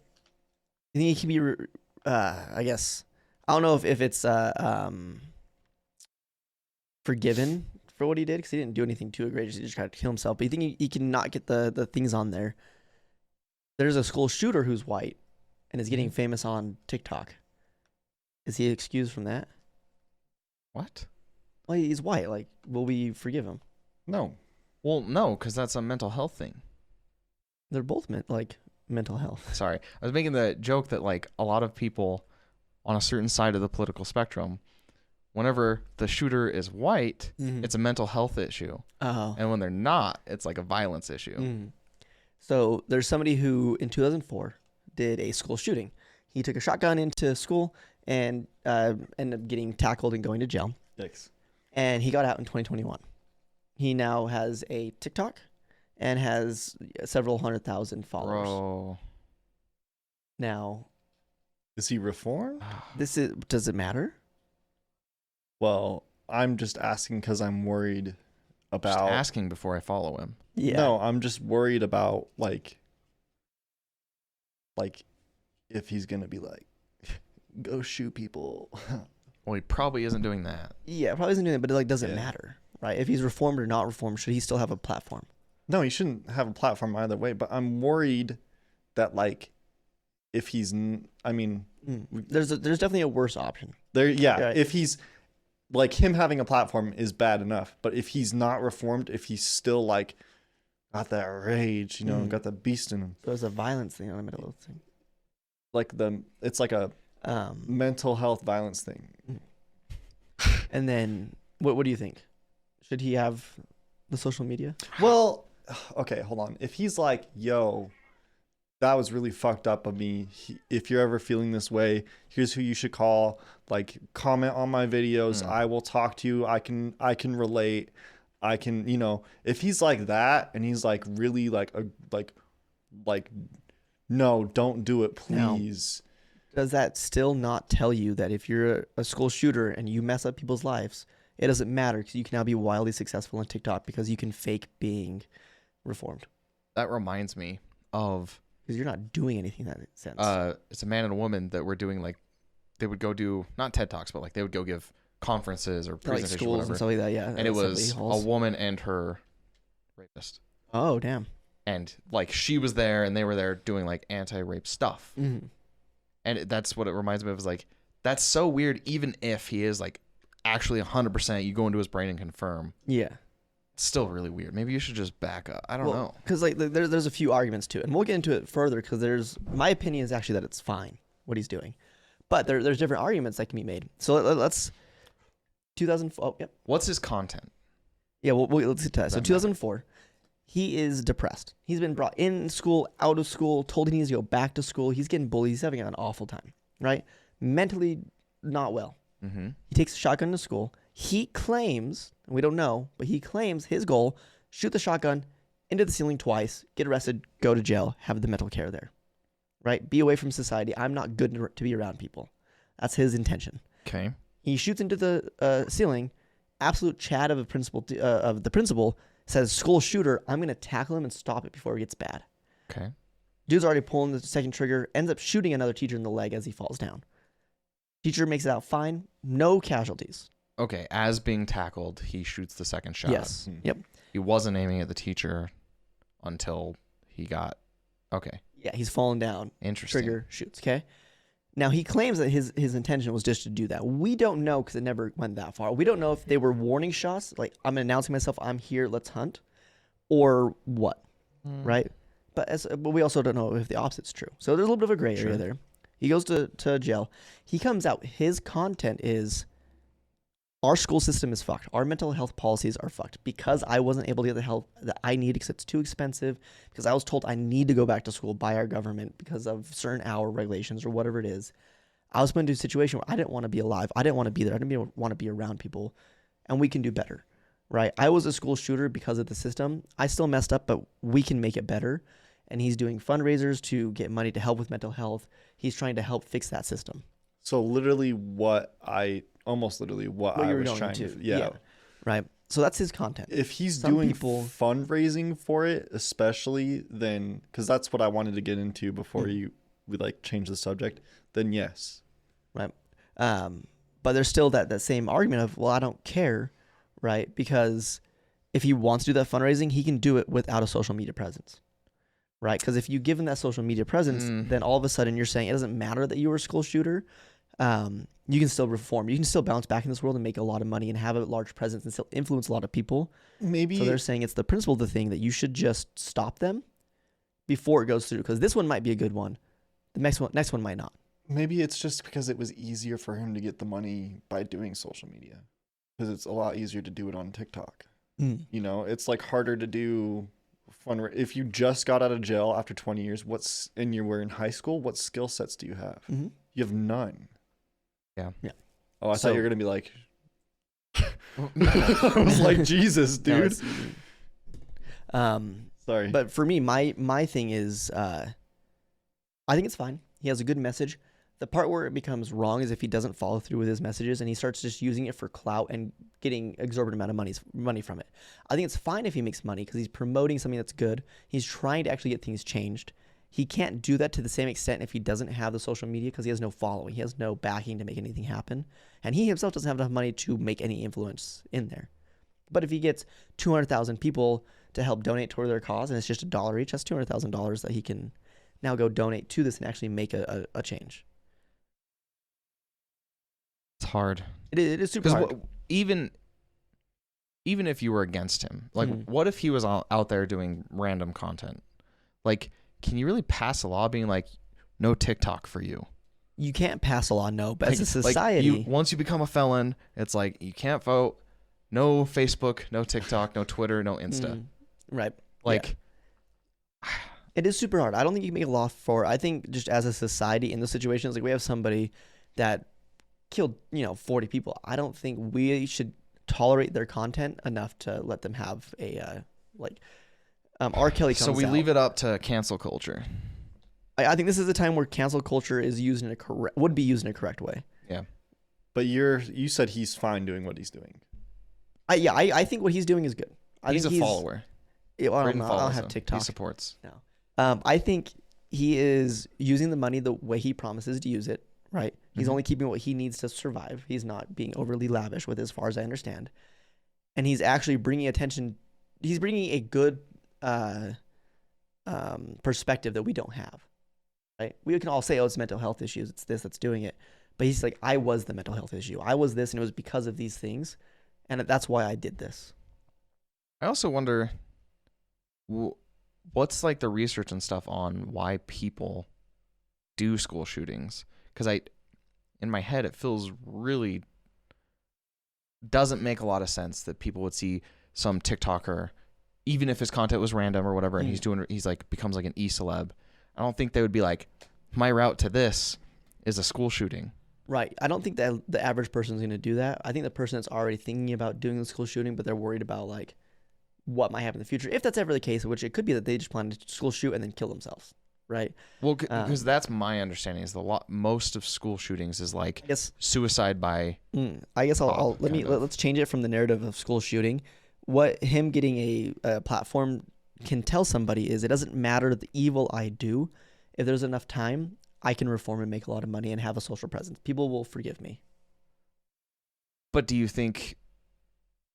you think he can be, I guess, I don't know if it's forgiven for what he did because he didn't do anything too egregious. He just tried to kill himself. But you think he can not get the things on there? There's a school shooter who's white and is getting famous on TikTok. Is he excused from that? What? Well, he's white. Like, will we forgive him? No. Well, no, because that's a mental health thing. They're both mental health. Sorry. I was making the joke that, like, a lot of people on a certain side of the political spectrum, whenever the shooter is white, it's a mental health issue. Oh. And when they're not, it's like a violence issue. So there's somebody who, in 2004, did a school shooting. He took a shotgun into school and ended up getting tackled and going to jail. Yikes. And he got out in 2021. He now has a TikTok and has several 100,000 followers. Bro. Now, Is he reformed? does it matter? Well, I'm just asking because I'm worried Just about. asking before I follow him. Yeah. No, I'm just worried about like if he's gonna be like, go shoot people. Well, he probably isn't doing that. Yeah, probably isn't doing it, but it doesn't Yeah. matter, right? If he's reformed or not reformed, should he still have a platform? No, he shouldn't have a platform either way. But I'm worried that like if he's, I mean, There's definitely a worse option. there, yeah. Right. If he's like him having a platform is bad enough, but if he's not reformed, if he's still like got that rage, got the beast in him, So there's a violence thing on the middle of the thing. like it's like a mental health violence thing. And then what do you think? Should he have the social media? Well, okay, hold on. If he's like, yo, that was really fucked up of me. If you're ever feeling this way, here's who you should call. Like, comment on my videos. I will talk to you. I can relate. I can, if he's like that and he's like really like no, don't do it, please. Does that still not tell you that if you're a school shooter and you mess up people's lives, it doesn't matter because you can now be wildly successful on TikTok because you can fake being reformed? That reminds me of Because you're not doing anything in that sense. it's a man and a woman that were doing like they would go do not TED Talks, but like they would go give conferences or Like presentations, schools whatever. and stuff like that, yeah. And it was assembly a halls. woman and her rapist. Oh, damn. And like she was there and they were there doing like anti-rape stuff. Mm-hmm. And that's what it reminds me of, is like, that's so weird. Even if he is like actually 100%, you go into his brain and confirm. Yeah. It's still really weird. Maybe you should just back up. I don't know. Because like there's a few arguments to it, and we'll get into it further. Because my opinion is actually that it's fine what he's doing, but there's different arguments that can be made. So let's 2004. Oh, yep. What's his content? Yeah. Let's get to that. So Doesn't 2004, he is depressed. He's been brought in school, out of school, told he needs to go back to school. He's getting bullied. He's having an awful time. Right? Mentally not well. Mm-hmm. He takes a shotgun to school. He claims, and we don't know, but he claims his goal: shoot the shotgun into the ceiling twice, get arrested, go to jail, have the mental care there. Right? Be away from society. I'm not good to be around people. That's his intention. Okay. He shoots into the ceiling. Absolute chat of the principal says, "School shooter. I'm going to tackle him and stop it before it gets bad." Okay. Dude's already pulling the second trigger. Ends up shooting another teacher in the leg as he falls down. Teacher makes it out fine. No casualties. Okay. As being tackled, he shoots the second shot. Yes. Yep. He wasn't aiming at the teacher until he got. Okay. Yeah, he's fallen down. Interesting. Trigger shoots. Okay. Now he claims that his intention was just to do that. We don't know because it never went that far. We don't know if they were warning shots, like I'm announcing myself, I'm here, let's hunt, or what, right? But we also don't know if the opposite's true. So there's a little bit of a gray area there. He goes to jail. He comes out. His content is, our school system is fucked. Our mental health policies are fucked because I wasn't able to get the help that I need because it's too expensive, because I was told I need to go back to school by our government because of certain hour regulations or whatever it is. I was put into a situation where I didn't want to be alive. I didn't want to be there. I didn't want to be around people, and we can do better, right? I was a school shooter because of the system. I still messed up, but we can make it better. And he's doing fundraisers to get money to help with mental health. He's trying to help fix that system. So literally what I almost literally what What I you were was going trying to. to. Yeah. Right. So that's his content. If he's Some doing people- fundraising for it, especially, then because that's what I wanted to get into before we like change the subject, then yes. Right. But there's still that same argument of, well, I don't care, right? Because if he wants to do that fundraising, he can do it without a social media presence, right? Because if you give him that social media presence, then all of a sudden you're saying it doesn't matter that you were a school shooter. You can still reform. You can still bounce back in this world and make a lot of money and have a large presence and still influence a lot of people. Maybe. So they're saying it's the principle of the thing that you should just stop them before it goes through. Because this one might be a good one. The next one might not. Maybe it's just because it was easier for him to get the money by doing social media, because it's a lot easier to do it on TikTok. You know, it's like harder to do if you just got out of jail after 20 years, and you were in high school, what skill sets do you have? You have none. Yeah. Oh, I thought you were going to be like, I was like, Jesus, dude. Sorry. But for me, my thing is, I think it's fine. He has a good message. The part where it becomes wrong is if he doesn't follow through with his messages and he starts just using it for clout and getting exorbitant amount of money from it. I think it's fine if he makes money because he's promoting something that's good. He's trying to actually get things changed. He can't do that to the same extent if he doesn't have the social media because he has no following. He has no backing to make anything happen. And he himself doesn't have enough money to make any influence in there. But if he gets 200,000 people to help donate toward their cause and it's just $1 each, that's $200,000 that he can now go donate to this and actually make a change. It's hard. It is super hard. Even if you were against him, like what if he was out there doing random content? Like, can you really pass a law being like, no TikTok for you? You can't pass a law, no. But Like, as a society, once you become a felon, it's like you can't vote. No Facebook, no TikTok, no Twitter, no Insta. Right. Like, it is super hard. I don't think you can make a law for it. I think just as a society in those situations, like we have somebody that killed, 40 people. I don't think we should tolerate their content enough to let them have a R. Kelly comes so we out. leave it up to cancel culture. I think this is a time where cancel culture is used would be used in a correct way. Yeah. But you said he's fine doing what he's doing. I think what he's doing is good. He's a follower. I don't Brayden know. I follows don't have him. TikTok. He supports. No. I think he is using the money the way he promises to use it, right? He's only keeping what he needs to survive. He's not being overly lavish with it, as far as I understand. And he's actually bringing attention. He's bringing a good perspective that we don't have, right? We can all say, oh, it's mental health issues. It's this that's doing it. But he's like, I was the mental health issue. I was this, and it was because of these things. And that's why I did this. I also wonder what's like the research and stuff on why people do school shootings. Because in my head, it feels really doesn't make a lot of sense that people would see some TikToker, even if his content was random or whatever, and he's like becomes like an e-celeb. I don't think they would be like, my route to this is a school shooting. Right. I don't think that the average person is going to do that. I think the person that's already thinking about doing the school shooting, but they're worried about like what might happen in the future. If that's ever the case, which it could be that they just plan to school shoot and then kill themselves. Right. Well, because that's my understanding is most of school shootings is like suicide by. I guess let's change it from the narrative of school shooting. What him getting a platform can tell somebody is it doesn't matter the evil I do. If there's enough time, I can reform and make a lot of money and have a social presence. People will forgive me. But do you think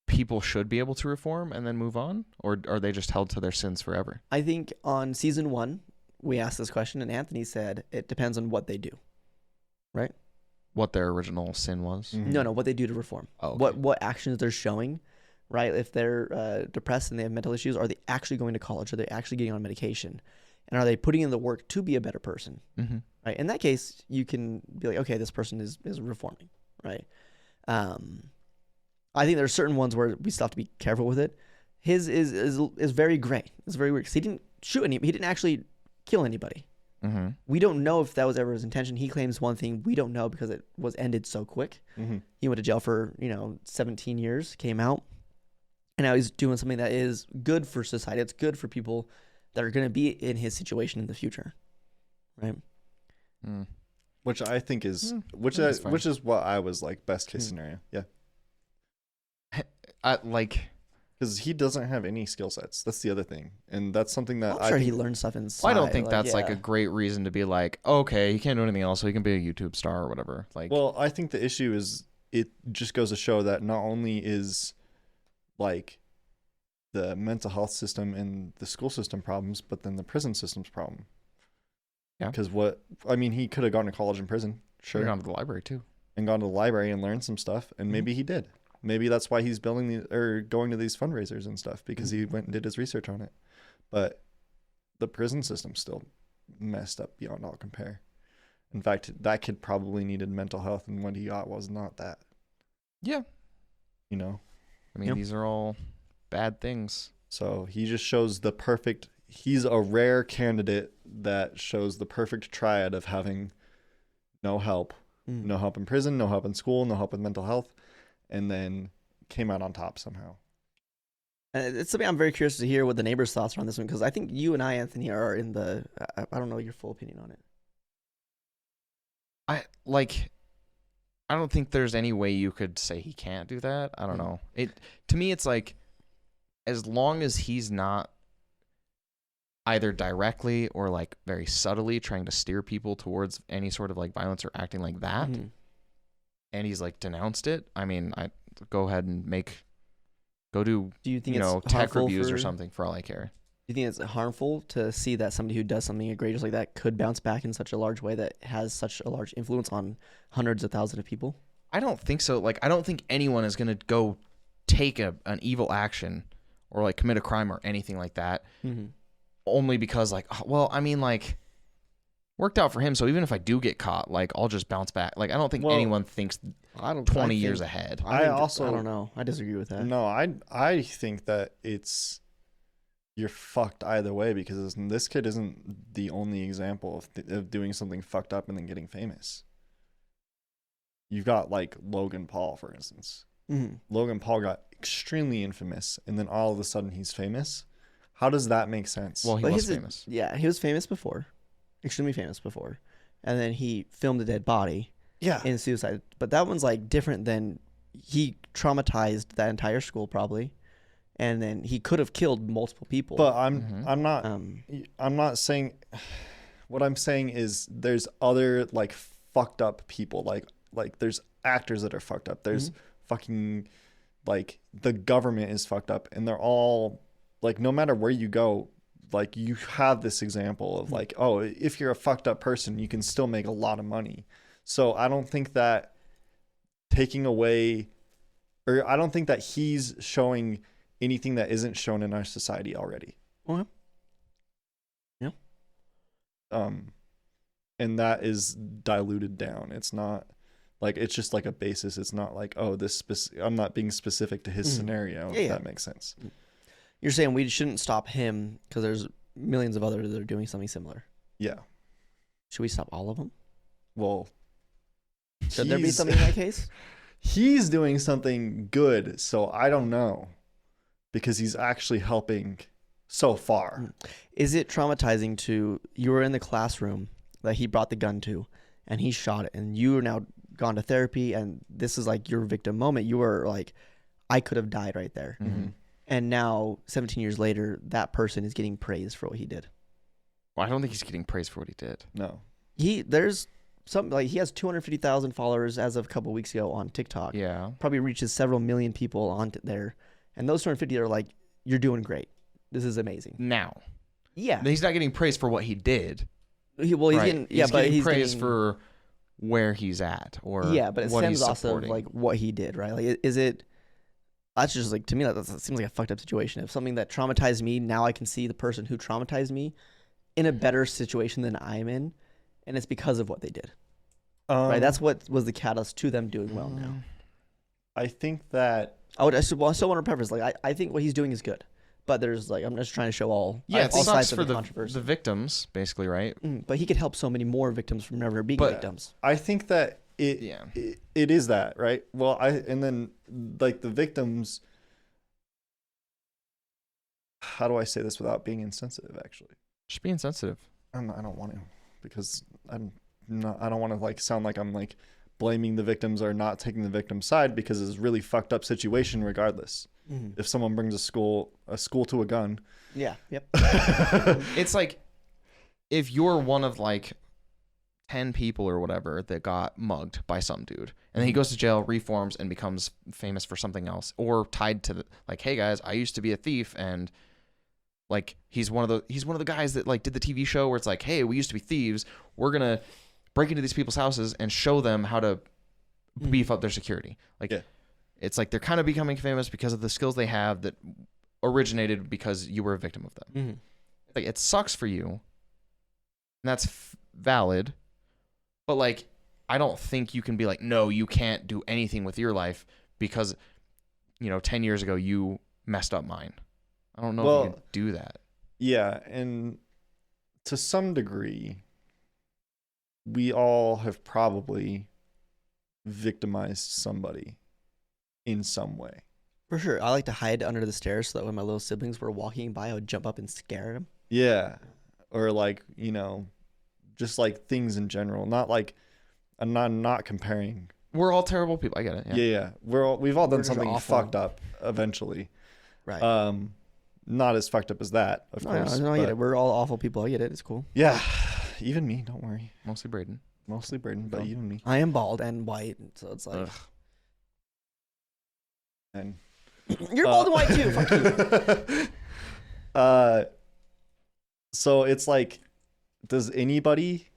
people should be able to reform and then move on? Or are they just held to their sins forever? I think on season 1, we asked this question and Anthony said it depends on what they do. Right? What their original sin was? Mm-hmm. No, what they do to reform. Oh, okay. What actions they're showing, right? If they're depressed and they have mental issues, are they actually going to college? Are they actually getting on medication? And are they putting in the work to be a better person? Mm-hmm. Right. In that case, you can be like, okay, this person is reforming. Right. I think there are certain ones where we still have to be careful with it. His is very gray. It's very weird. 'Cause he didn't shoot any. He didn't actually kill anybody. Mm-hmm. We don't know if that was ever his intention. He claims one thing. We don't know because it was ended so quick. Mm-hmm. He went to jail for 17 years, came out, and now he's doing something that is good for society. It's good for people that are going to be in his situation in the future. Right. Which I think is which that's fine. which is what I was like best case scenario. Yeah. Like, Because he doesn't have any skill sets. That's the other thing, and that's something that I'm sure he learned stuff inside. I don't think like, that's like yeah. a great reason to be like, okay, he can't do anything else, so he can be a YouTube star or whatever. Like, Well, I think the issue is it just goes to show that not only is like the mental health system and the school system problems, but then the prison system's problem. Yeah. Because he could have gone to college and prison, should have sure, gone to the library too. and gone to the library and learned some stuff, and maybe he did. Maybe that's why he's going to these fundraisers and stuff, because he went and did his research on it. But the prison system's still messed up beyond all compare. In fact, that kid probably needed mental health, and what he got was not that. Yeah. You know? I mean, these are all bad things. So he just shows he's a rare candidate that shows the perfect triad of having no help. No help in prison, no help in school, no help with mental health, and then came out on top somehow. It's something I'm very curious to hear what the neighbors' thoughts are on this one, because I think you and I, Anthony, are in the. I don't know your full opinion on it. I don't think there's any way you could say he can't do that. I don't know. To me, it's like, as long as he's not either directly or like very subtly trying to steer people towards any sort of like violence or acting like that, and he's like denounced it, I mean, I go ahead and go do you think it's tech harmful reviews or something for all I care. Do you think it's harmful to see that somebody who does something egregious like that could bounce back in such a large way that has such a large influence on hundreds of thousands of people? I don't think so. Like, I don't think anyone is going to go take an evil action or like commit a crime or anything like that only because like, well, I mean, like, worked out for him. So even if I do get caught, like, I'll just bounce back. Like, I don't think anyone thinks 20 years ahead. I don't know. I disagree with that. No, I think that you're fucked either way, because this kid isn't the only example of doing something fucked up and then getting famous. You've got like Logan Paul, for instance. Logan Paul got extremely infamous, and then all of a sudden he's famous. How does that make sense? Well, he was famous. Yeah, he was famous before, extremely famous before, and then he filmed a dead body. Yeah. In suicide, but that one's like different than he traumatized that entire school probably, and then he could have killed multiple people. But I'm not saying. What I'm saying is there's other like fucked up people, like there's actors that are fucked up. There's fucking like the government is fucked up, and they're all like, no matter where you go, like you have this example of like, oh, if you're a fucked up person, you can still make a lot of money. So I don't think that taking away, or I don't think that he's showing anything that isn't shown in our society already. Okay. Yeah. And that is diluted down. It's not like, it's just like a basis. It's not like, oh, I'm not being specific to his scenario. If that makes sense. You're saying we shouldn't stop him because there's millions of others that are doing something similar. Yeah. Should we stop all of them? Well, should there be something in that case? He's doing something good, so I don't know, because he's actually helping so far. Is it traumatizing you were in the classroom that he brought the gun to, and he shot it, and you are now gone to therapy, and this is like your victim moment. You were like, I could have died right there. And now, 17 years later, that person is getting praised for what he did. Well, I don't think he's getting praised for what he did. No. There's something like he has 250,000 followers as of a couple of weeks ago on TikTok. Yeah. Probably reaches several million people on there. And those 250 are like, you're doing great. This is amazing. Now. Yeah. He's not getting praised for what he did. He's getting, getting praised for where he's at, or but it what stems he's also supporting. like what he did, right? Like, is it? That's just like, to me, that seems like a fucked up situation. If something that traumatized me, now I can see the person who traumatized me in a better situation than I'm in, and it's because of what they did. Right? That's what was the catalyst to them doing well now. I think that I still want to preface, like, I think what he's doing is good, but there's like, I'm just trying to show all it's sides of for the controversy. the victims, basically, right? But he could help so many more victims from never being victims. I think that it is that, right? Well, and then like the victims. How do I say this without being insensitive? Actually, Just being sensitive. I don't want to, because I'm I don't want to like sound like I'm like blaming the victims or not taking the victim's side, because it's a really fucked up situation regardless. If someone brings a school to a gun. Yeah. Yep. It's like if you're one of like 10 people or whatever that got mugged by some dude, and then he goes to jail, reforms, and becomes famous for something else, or tied to the, like, hey guys, I used to be a thief, and like he's one of the guys that like did the TV show where it's like, hey, we used to be thieves, we're gonna break into these people's houses and show them how to beef up their security. Like, it's like they're kind of becoming famous because of the skills they have that originated because you were a victim of them. Like, it sucks for you, and that's valid, but like, I don't think you can be like, no, you can't do anything with your life because, 10 years ago you messed up mine. I don't know if you can do that. Yeah, and to some degree, we all have probably victimized somebody in some way. For sure. I like to hide under the stairs so that when my little siblings were walking by, I would jump up and scare them. Yeah. Or like, just like things in general. Not like, I'm not comparing. We're all terrible people. I get it. Yeah. We've all done something fucked up eventually. Right. Not as fucked up as that, of course. No, I get it. We're all awful people. I get it. It's cool. Yeah. Even me, don't worry. Mostly Brayden. But even me. I am bald and white, so it's like. And you're bald and white too. Fuck you. So it's like, does anybody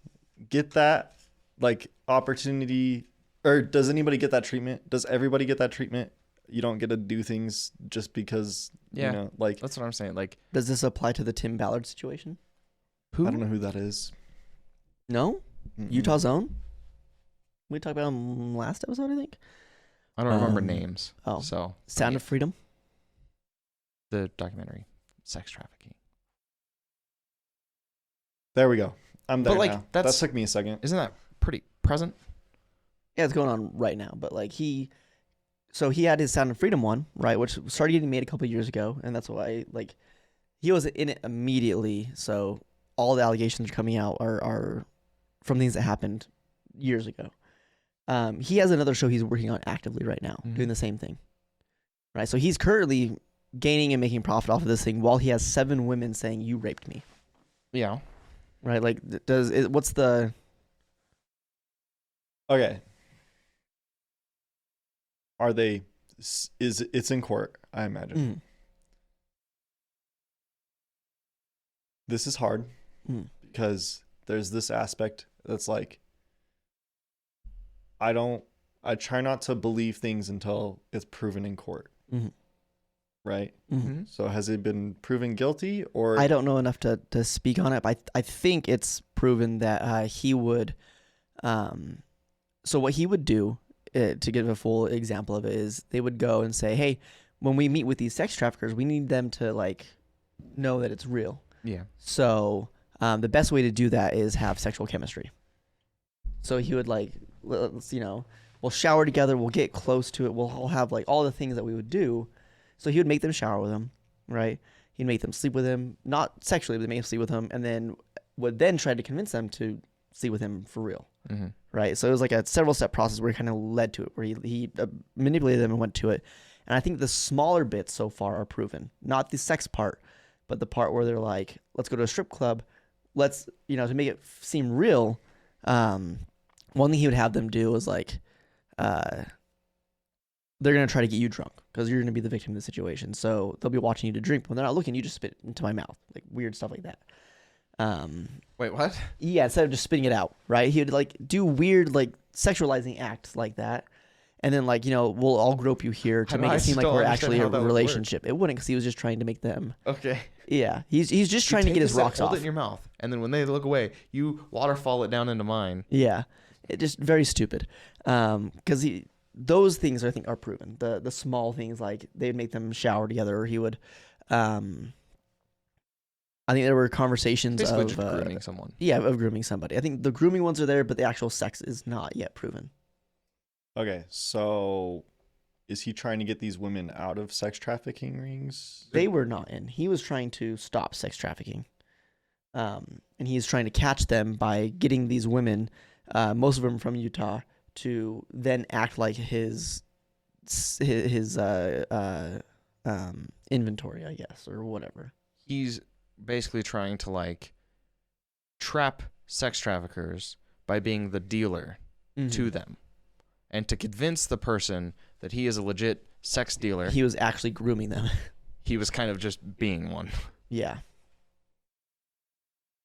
get that like opportunity, or does anybody get that treatment? Does everybody get that treatment? You don't get to do things just because, like, that's what I'm saying. Like, does this apply to the Tim Ballard situation? I don't know who that is. No? Utah's own? We talked about him last episode, I think. I don't remember names. Oh. So Sound of Freedom? The documentary. Sex trafficking. There we go. I'm there but like, now. That took me a second. Isn't that pretty present? Yeah, it's going on right now. But like he had his Sound of Freedom one, right, which started getting made a couple of years ago, and that's why like he was in it immediately. So all the allegations are coming out are from things that happened years ago. He has another show he's working on actively right now, doing the same thing. Right? So he's currently gaining and making profit off of this thing while he has 7 women saying, "You raped me." Yeah. Right? Like, what's the... Okay. Are they... It's in court, I imagine. This is hard because there's this aspect that's like, I try not to believe things until it's proven in court. Right? So has it been proven guilty, or... I don't know enough to speak on it, but I think it's proven that he would... So what he would do, to give a full example of it, is they would go and say, hey, when we meet with these sex traffickers, we need them to like know that it's real. Yeah. So the best way to do that is have sexual chemistry. So he would like, we'll shower together, we'll get close to it, we'll all have like all the things that we would do. So he would make them shower with him, right? He'd make them sleep with him, not sexually, but they make them sleep with him, and then would then try to convince them to sleep with him for real, right? So it was like a several-step process where he kind of led to it, where he manipulated them and went to it. And I think the smaller bits so far are proven, not the sex part, but the part where they're like, let's go to a strip club, let's, to make it seem real. One thing he would have them do was like, they're going to try to get you drunk because you're going to be the victim of the situation. So they'll be watching you to drink. When they're not looking, you just spit it into my mouth, like weird stuff like that. Wait, what? Yeah, instead of just spitting it out, right? He would like do weird, like sexualizing acts like that. And then like, we'll all grope you here to make it seem like we're actually a relationship. It wouldn't, because he was just trying to make them. Okay. Yeah. He's just trying to get his rocks off. Hold it in your mouth. And then when they look away, you waterfall it down into mine. Yeah. It just very stupid. Because those things I think are proven. The small things, like they'd make them shower together, or he would, I think there were conversations basically of just grooming someone. Yeah, of grooming somebody. I think the grooming ones are there, but the actual sex is not yet proven. Okay, so is he trying to get these women out of sex trafficking rings? They were not in. He was trying to stop sex trafficking. And he's trying to catch them by getting these women most of them from Utah, to then act like his inventory, I guess, or whatever. He's basically trying to like trap sex traffickers by being the dealer to them, and to convince the person that he is a legit sex dealer. He was actually grooming them. He was kind of just being one. Yeah.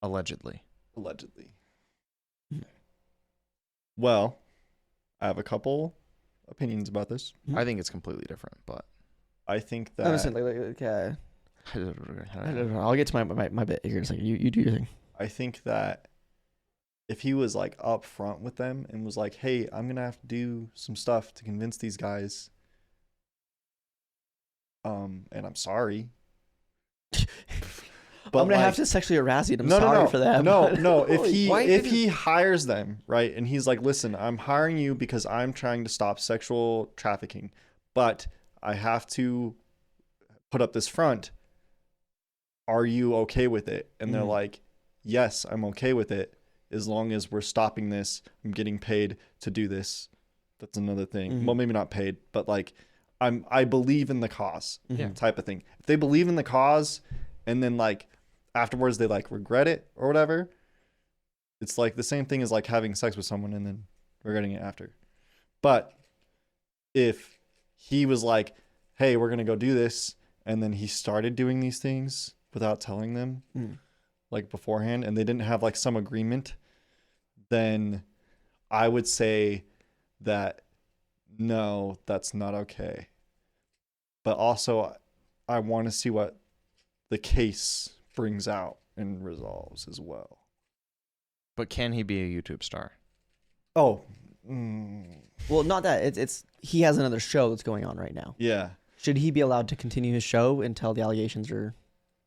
Allegedly. Well, I have a couple opinions about this. I think it's completely different, but I think I'm that just saying, I don't know. I'll get to my bit here in a second. You do your thing. I think that if he was like up front with them and was like, "Hey, I'm gonna have to do some stuff to convince these guys," and I'm sorry, but I'm gonna have to sexually harass you. And I'm no, sorry no, for that. No. If Why he hires them, right, and he's like, "Listen, I'm hiring you because I'm trying to stop sexual trafficking, but I have to put up this front. Are you okay with it?" And they're like, "Yes, I'm okay with it. As long as we're stopping this, I'm getting paid to do this." That's another thing. Well, maybe not paid, but like I believe in the cause type of thing. If they believe in the cause and then like afterwards they like regret it or whatever, it's like the same thing as like having sex with someone and then regretting it after. But if he was like, "Hey, we're going to go do this," and then he started doing these things without telling them like beforehand, and they didn't have like some agreement, then I would say that no, that's not okay. But also I want to see what the case brings out and resolves as well. But can he be a YouTube star? Oh, well, not that. It's he has another show that's going on right now. yeah. Should he be allowed to continue his show until the allegations are?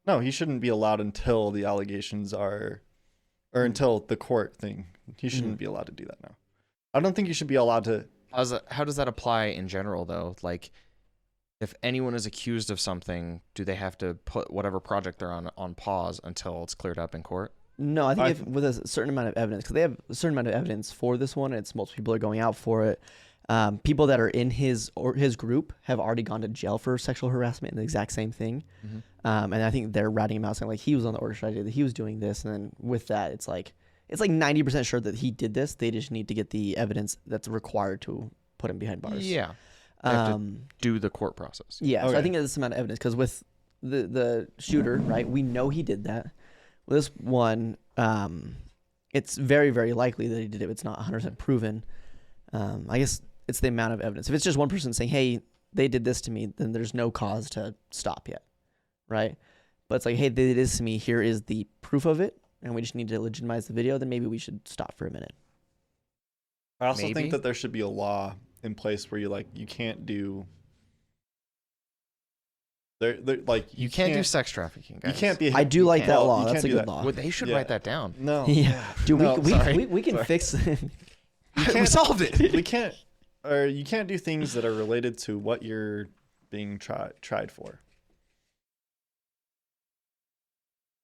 No, he shouldn't be allowed until the allegations are, or until the court thing. He shouldn't be allowed to do that now. I don't think you should be allowed to. How does that apply in general, though? Like, if anyone is accused of something, do they have to put whatever project they're on pause until it's cleared up in court? No, I think if with a certain amount of evidence, because they have a certain amount of evidence for this one, it's multiple people are going out for it. People that are in his group have already gone to jail for sexual harassment and the exact same thing. And I think they're ratting him out saying like he was on the orchestra idea, that he was doing this, and then with that, it's like 90% sure that he did this. They just need to get the evidence that's required to put him behind bars. Yeah. They have to do the court process. Yeah, so I think there's some amount of evidence because with the shooter, right, we know he did that. With this one, it's very, very likely that he did it. It's not 100% proven. I guess it's the amount of evidence. If it's just one person saying, "Hey, they did this to me," then there's no cause to stop yet, right? But it's like, "Hey, they did this to me. Here is the proof of it, and we just need to legitimize the video." Then maybe we should stop for a minute. I also Maybe. think that there should be a law in place where you can't do. You can't do sex trafficking, guys. You can't be. I do like that well, law. you That's can't a do good that. law. Well, they should write that down. No. Yeah, dude, No, we can fix it. We solved it. We can't, or you can't do things that are related to what you're being tried for.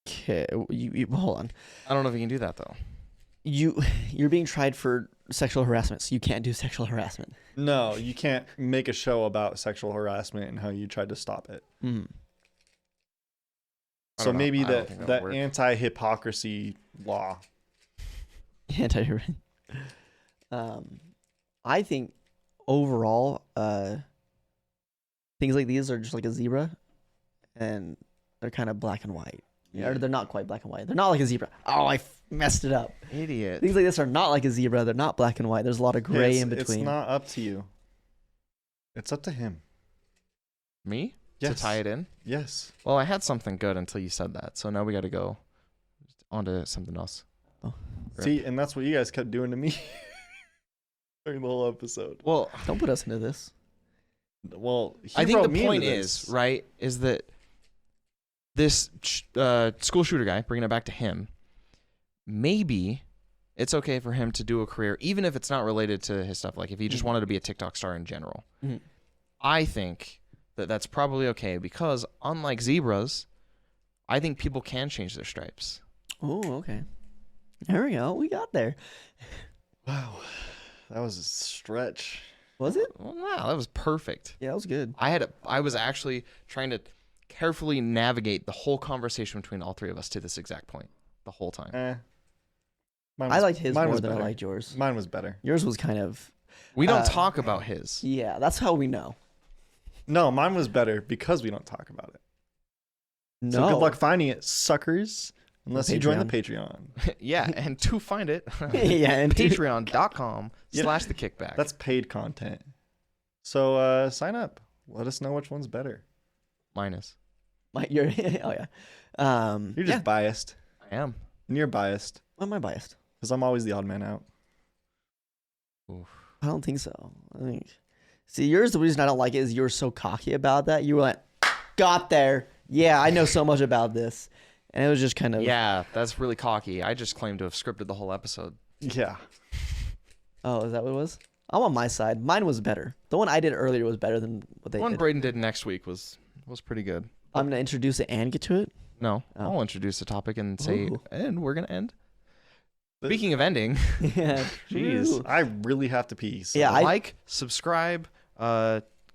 Okay, you hold on. I don't know if you can do that, though. You're being tried for sexual harassment, so you can't do sexual harassment. No, you can't make a show about sexual harassment and how you tried to stop it. Mm. I So don't know. maybe I don't think that would work. anti-hypocrisy law. I think overall, things like these are just like a zebra, and they're kind of black and white. Yeah. Or they're not quite black and white. They're not like a zebra. Oh, I messed it up. Idiot. Things like this are not like a zebra. They're not black and white. There's a lot of gray in between. It's not up to you. It's up to him. Me? Yes. To tie it in? Yes. Well, I had something good until you said that, so now we got to go on to something else. Oh. See, and that's what you guys kept doing to me during the whole episode. Well, Don't put us into this. Well, I think the brought me point into is, this. right, is that this school shooter guy, bringing it back to him, maybe it's okay for him to do a career, even if it's not related to his stuff. Like if he just wanted to be a TikTok star in general. Mm-hmm. I think that that's probably okay because unlike zebras, I think people can change their stripes. Oh, okay. There we go. We got there. Wow, that was a stretch. Was it? Well, wow, that was perfect. Yeah, that was good. I was actually trying to carefully navigate the whole conversation between all three of us to this exact point the whole time. I liked his more than I better. liked yours. Mine was better. Yours was kind of. We don't talk about his. Yeah, that's how we know. No, mine was better because we don't talk about it. No. So good luck finding it, suckers. Unless you join the Patreon. Yeah, and to find it, Yeah, and patreon.com/the kickback. That's paid content. So sign up. Let us know which one's better. minus. You're, oh yeah. You're just biased. I am. And you're biased. Why am I biased? Because I'm always the odd man out. Oof. I don't think so. I think. See, yours. The reason I don't like it is you're so cocky about that. You went, got there. Yeah, I know so much about this, and it was just kind of. Yeah, that's really cocky. I just claim to have scripted the whole episode. Yeah. Oh, is that what it was? I'm on my side. Mine was better. The one I did earlier was better than what they The one did. Brayden did next week was pretty good. I'm gonna introduce it and get to it. No, Oh. I'll introduce the topic and say, Ooh. and we're gonna end. Speaking of ending, Yeah. jeez. True. I really have to pee. So. Yeah, Like, subscribe,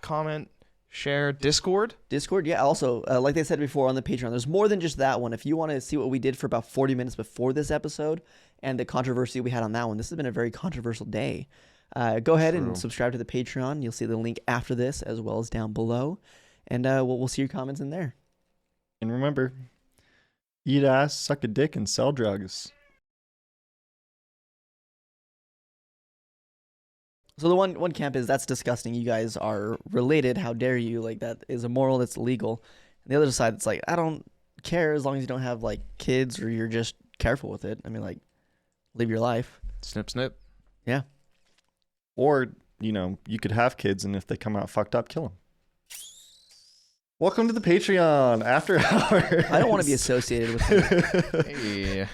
comment, share, Discord. Discord, yeah. Also, like they said before on the Patreon, there's more than just that one. If you want to see what we did for about 40 minutes before this episode and the controversy we had on that one, this has been a very controversial day. Go ahead and True. subscribe to the Patreon. You'll see the link after this as well as down below. And we'll see your comments in there. And remember, eat ass, suck a dick, and sell drugs. So the one camp is, that's disgusting. You guys are related. How dare you? Like, that is immoral. That's illegal. And the other side, it's like, I don't care as long as you don't have like kids or you're just careful with it. I mean, like, live your life. Snip, snip. Yeah. Or, you could have kids, and if they come out fucked up, kill them. Welcome to the Patreon after hours. I don't want to be associated with Hey.